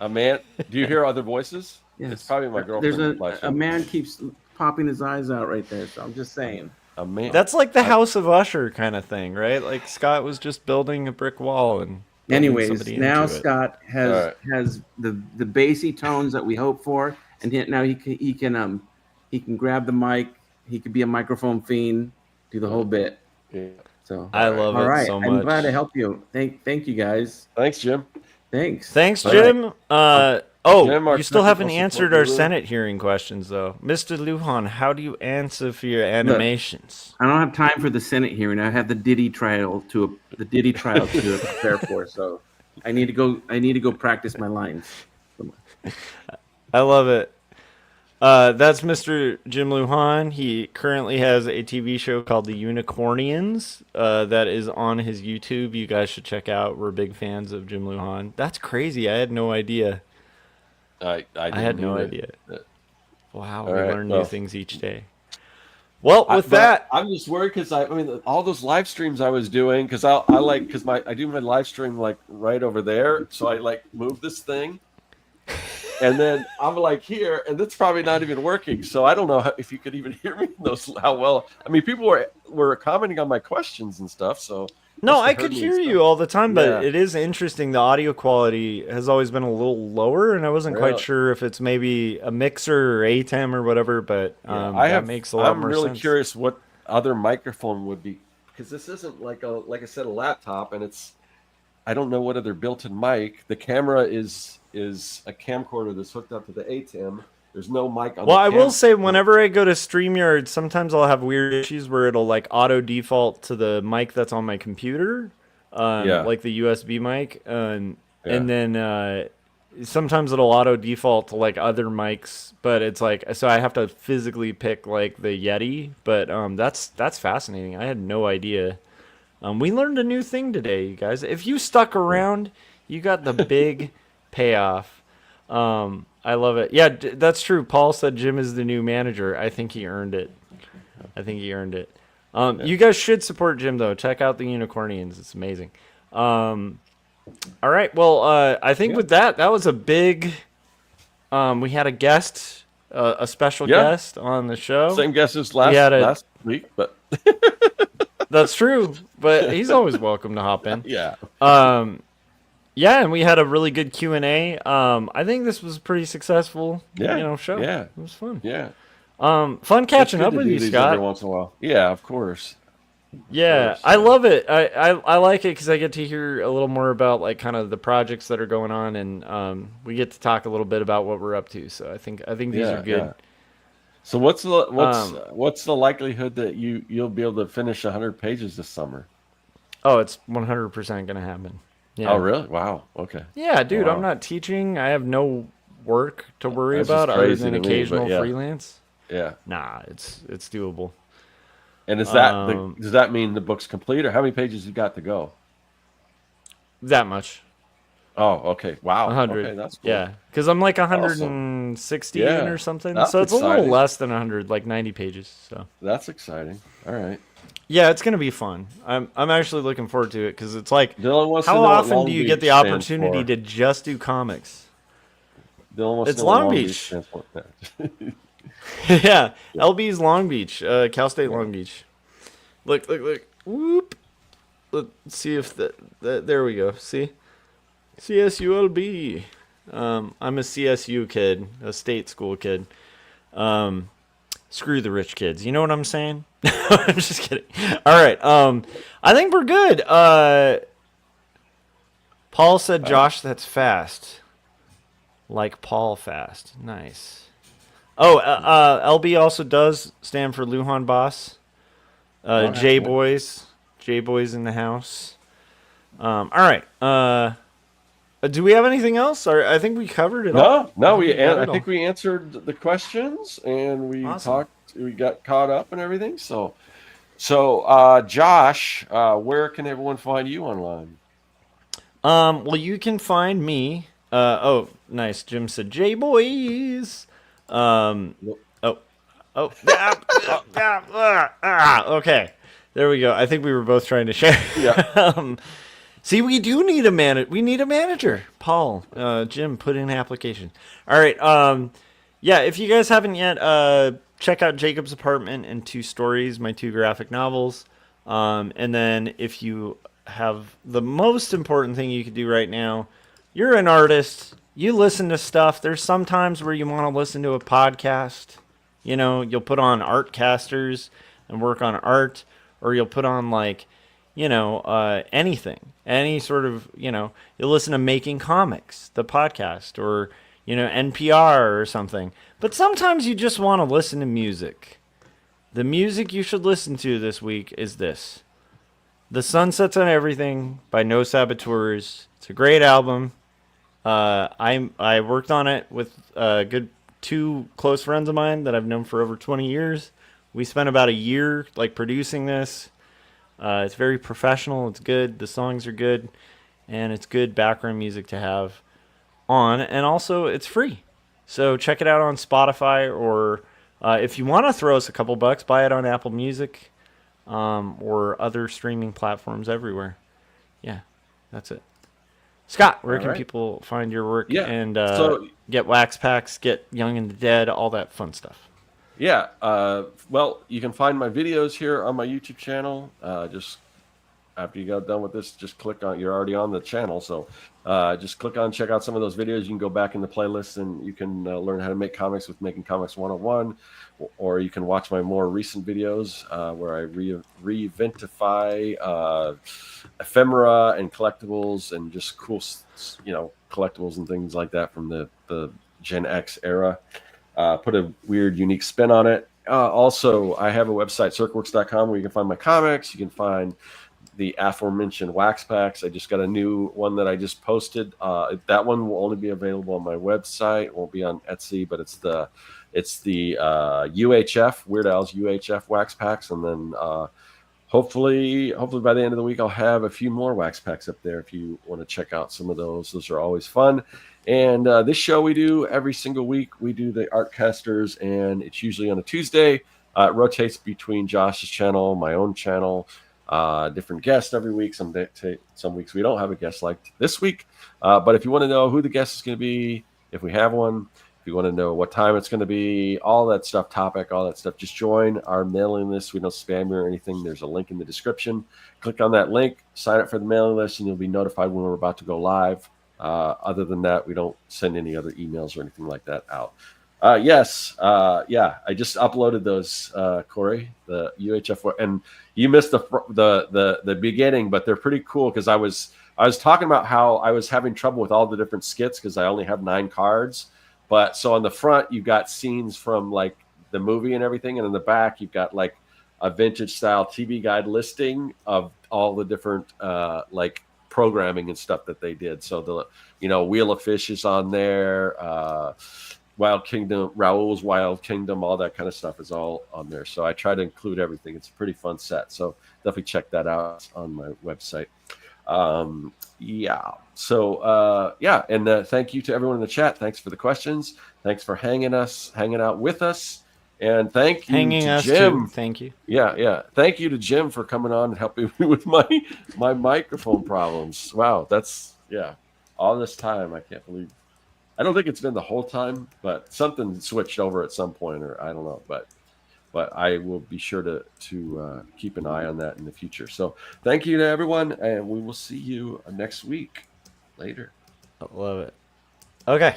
[SPEAKER 2] A man. Do you hear other voices?
[SPEAKER 4] Yes.
[SPEAKER 2] It's probably my girlfriend.
[SPEAKER 4] There's
[SPEAKER 2] live
[SPEAKER 4] a man keeps popping his eyes out right there. So I'm just saying.
[SPEAKER 2] A man.
[SPEAKER 3] That's like the House of Usher kind of thing, right? Like Scott was just building a brick wall and building
[SPEAKER 4] Anyways,
[SPEAKER 3] somebody
[SPEAKER 4] now
[SPEAKER 3] into it.
[SPEAKER 4] Scott has
[SPEAKER 2] All right.
[SPEAKER 4] has the bassy tones that we hope for, and now he can grab the mic. He could be a microphone fiend, do the whole bit.
[SPEAKER 2] Yeah.
[SPEAKER 4] So
[SPEAKER 3] I love
[SPEAKER 4] all
[SPEAKER 3] it
[SPEAKER 4] right,
[SPEAKER 3] so
[SPEAKER 4] I'm
[SPEAKER 3] much.
[SPEAKER 4] glad to help you. Thank you guys.
[SPEAKER 2] Thanks, Jim.
[SPEAKER 4] Thanks.
[SPEAKER 3] Thanks,
[SPEAKER 2] All
[SPEAKER 3] Jim.
[SPEAKER 2] Jim, our
[SPEAKER 3] You still haven't
[SPEAKER 2] technical
[SPEAKER 3] answered
[SPEAKER 2] support
[SPEAKER 3] our
[SPEAKER 2] guru.
[SPEAKER 3] Senate hearing questions, though. Mr. Lujan, how do you answer for your animations?
[SPEAKER 4] I don't have time for the Senate hearing. I have the Diddy trial to prepare for. So I need to go practice my lines.
[SPEAKER 3] I love it. That's Mr. Jim Lujan. He currently has a TV show called The Unicornians that is on his YouTube. You guys should check out. We're big fans of Jim Lujan. That's crazy. I had no idea.
[SPEAKER 2] I
[SPEAKER 3] had no
[SPEAKER 2] didn't
[SPEAKER 3] idea.
[SPEAKER 2] either.
[SPEAKER 3] Wow,
[SPEAKER 2] All
[SPEAKER 3] we
[SPEAKER 2] right,
[SPEAKER 3] learn
[SPEAKER 2] well.
[SPEAKER 3] new things each day. Well, with
[SPEAKER 2] But
[SPEAKER 3] that,
[SPEAKER 2] I'm just worried because I mean, all those live streams I was doing because I do my live stream like right over there, so I like move this thing, and then I'm like here, and it's probably not even working. So I don't know if you could even hear me in those. How well? I mean, people were commenting on my questions and stuff. So
[SPEAKER 3] no,
[SPEAKER 2] must have
[SPEAKER 3] I
[SPEAKER 2] heard
[SPEAKER 3] could
[SPEAKER 2] me
[SPEAKER 3] hear
[SPEAKER 2] and
[SPEAKER 3] you
[SPEAKER 2] stuff.
[SPEAKER 3] all the time, but
[SPEAKER 2] Yeah.
[SPEAKER 3] it is interesting. The audio quality has always been a little lower, and I wasn't quite
[SPEAKER 2] Really?
[SPEAKER 3] sure if it's maybe a mixer or ATEM or whatever. But that makes a lot
[SPEAKER 2] I'm
[SPEAKER 3] more
[SPEAKER 2] really
[SPEAKER 3] sense.
[SPEAKER 2] curious what other microphone would be because this isn't like I said, a laptop, and I don't know what other built-in mic. The camera is a camcorder that's hooked up to the ATEM. There's no mic on.
[SPEAKER 3] Well,
[SPEAKER 2] the
[SPEAKER 3] I will
[SPEAKER 2] cam-
[SPEAKER 3] say, whenever I go to StreamYard, sometimes I'll have weird issues where it'll like auto default to the mic that's on my computer,
[SPEAKER 2] Yeah.
[SPEAKER 3] like the USB mic, and
[SPEAKER 2] Yeah.
[SPEAKER 3] then sometimes it'll auto default to like other mics, but it's like so I have to physically pick like the Yeti. But that's fascinating. I had no idea. We learned a new thing today, you guys. If you stuck around, you got the big payoff. I love it. Yeah, that's true. Paul said Jim is the new manager. I think he earned it. You guys should support Jim, though. Check out the Unicornians. It's amazing. All right. Well, I think with that was a big... we had a guest a special
[SPEAKER 2] Yeah.
[SPEAKER 3] guest on the show.
[SPEAKER 2] Same guest as
[SPEAKER 3] had
[SPEAKER 2] last week, but
[SPEAKER 3] That's true, but he's always welcome to hop in.
[SPEAKER 2] yeah.
[SPEAKER 3] Yeah, and we had a really good Q&A. I think this was a pretty successful, show.
[SPEAKER 2] Yeah.
[SPEAKER 3] It was fun.
[SPEAKER 2] Yeah.
[SPEAKER 3] Fun catching up with you, Scott.
[SPEAKER 2] Every once in a while. Yeah, of course.
[SPEAKER 3] Yeah, I love it. I like it because I get to hear a little more about like kind of the projects that are going on, and we get to talk a little bit about what we're up to. So I think these are good.
[SPEAKER 2] Yeah. So what's the likelihood that you'll be able to finish 100 pages this summer?
[SPEAKER 3] Oh, it's 100% going to happen. Yeah.
[SPEAKER 2] Oh, really? Wow. Okay.
[SPEAKER 3] Yeah, dude,
[SPEAKER 2] Wow.
[SPEAKER 3] I'm not teaching. I have no work to worry
[SPEAKER 2] That's
[SPEAKER 3] about
[SPEAKER 2] just
[SPEAKER 3] other
[SPEAKER 2] crazy
[SPEAKER 3] than
[SPEAKER 2] to me,
[SPEAKER 3] occasional
[SPEAKER 2] but yeah.
[SPEAKER 3] freelance.
[SPEAKER 2] Yeah.
[SPEAKER 3] Nah, it's doable.
[SPEAKER 2] And is that does that mean the book's complete, or how many pages you got to go?
[SPEAKER 3] That much.
[SPEAKER 2] Oh, okay. Wow.
[SPEAKER 3] 100.
[SPEAKER 2] Okay, that's cool.
[SPEAKER 3] Yeah, because I'm like 160 in
[SPEAKER 2] Yeah,
[SPEAKER 3] or something.
[SPEAKER 2] that's
[SPEAKER 3] So it's a little
[SPEAKER 2] exciting.
[SPEAKER 3] less than 100, like 90 pages. So
[SPEAKER 2] That's exciting. All right.
[SPEAKER 3] yeah, it's gonna be fun. I'm actually looking forward to it because it's like,
[SPEAKER 2] Dylan wants to
[SPEAKER 3] how
[SPEAKER 2] know what
[SPEAKER 3] often
[SPEAKER 2] Long
[SPEAKER 3] do you
[SPEAKER 2] Beach
[SPEAKER 3] get the
[SPEAKER 2] stands
[SPEAKER 3] opportunity
[SPEAKER 2] for.
[SPEAKER 3] to just do comics?
[SPEAKER 2] Dylan wants
[SPEAKER 3] It's
[SPEAKER 2] to know what
[SPEAKER 3] Long
[SPEAKER 2] Beach
[SPEAKER 3] Beach.
[SPEAKER 2] stands for.
[SPEAKER 3] Yeah, LB's Long Beach, Cal State Long Beach. Look. Whoop. Let's see if there we go. See? CSULB. I'm a CSU kid, a state school kid. Screw the rich kids. You know what I'm saying? I'm just kidding. All right. I think we're good. Paul said, Josh, that's fast. Like Paul fast. Nice. Oh, LB also does stand for Lujan Boss. J-Boys. J-Boys in the house. All right. Do we have anything else? Or I think we covered it all.
[SPEAKER 2] No.
[SPEAKER 3] I
[SPEAKER 2] I think we answered the questions, and we
[SPEAKER 3] Awesome.
[SPEAKER 2] we got caught up and everything. So Josh, where can everyone find you online?
[SPEAKER 3] Well, you can find me. Oh, nice. Jim said J-Boys. Okay. There we go. I think we were both trying to share.
[SPEAKER 2] Yeah.
[SPEAKER 3] See, we do need a We need a manager. Paul, Jim, put in an application. All right. Yeah, if you guys haven't yet, check out Jacob's Apartment and Two Stories, my 2 graphic novels. And then if you have the most important thing you could do right now, you're an artist. You listen to stuff. There's some times where you want to listen to a podcast. You know, you'll put on Artcasters and work on art, or you'll put on like, anything, any sort of, you'll listen to Making Comics, the podcast, or, NPR or something. But sometimes you just want to listen to music. The music you should listen to this week is this. The Sun Sets on Everything by No Saboteurs. It's a great album. I worked on it with good 2 close friends of mine that I've known for over 20 years. We spent about a year producing this. It's very professional. It's good. The songs are good, and it's good background music to have on. And also, it's free. So check it out on Spotify, or if you want to throw us a couple bucks, buy it on Apple Music or other streaming platforms everywhere. Yeah, that's it. Scott, where can people find your work and get wax packs, get Young and the Dead, all that fun stuff?
[SPEAKER 2] Yeah. Well, you can find my videos here on my YouTube channel. Just after you got done with this, just click on. You're already on the channel, so just click on, check out some of those videos. You can go back in the playlist, and you can learn how to make comics with Making Comics 101, or you can watch my more recent videos where I re-eventify ephemera and collectibles and just cool, collectibles and things like that from the Gen X era. Put a weird, unique spin on it. Also, I have a website, circworks.com, where you can find my comics. You can find the aforementioned wax packs. I just got a new one that I just posted. That one will only be available on my website. It won't be on Etsy, but it's the UHF, Weird Al's UHF wax packs. And then hopefully by the end of the week, I'll have a few more wax packs up there if you want to check out some of those. Those are always fun. And this show we do every single week. We do the Artcasters, and it's usually on a Tuesday. It rotates between Josh's channel, my own channel, different guests every week. Some weeks we don't have a guest like this week. But if you want to know who the guest is going to be, if we have one, If you want to know what time it's going to be, all that stuff, topic, all that stuff, just join our mailing list. We don't spam you or anything. There's a link in the description. Click on that link, sign up for the mailing list, and you'll be notified when we're about to go live. Other than that, we don't send any other emails or anything like that out. Yes. Yeah. I just uploaded those, Corey, the UHF, and you missed the beginning, but they're pretty cool because I was talking about how I was having trouble with all the different skits because I only have 9 cards. But so on the front, you've got scenes from like the movie and everything. And in the back, you've got like a vintage style TV guide listing of all the different like programming and stuff that they did. So Wheel of Fish is on there. Wild Kingdom, Raoul's Wild Kingdom, all that kind of stuff is all on there. So I try to include everything. It's a pretty fun set. So definitely check that out on my website. Yeah. So, and thank you to everyone in the chat. Thanks for the questions. Thanks for hanging out with us. And thank you to Jim.
[SPEAKER 3] Too. Thank you.
[SPEAKER 2] Yeah. Thank you to Jim for coming on and helping me with my microphone problems. Wow. All this time. I can't believe. I don't think it's been the whole time, but something switched over at some point, or I don't know, but I will be sure to keep an eye on that in the future. So thank you to everyone, and we will see you next week. Later.
[SPEAKER 3] I love it. Okay.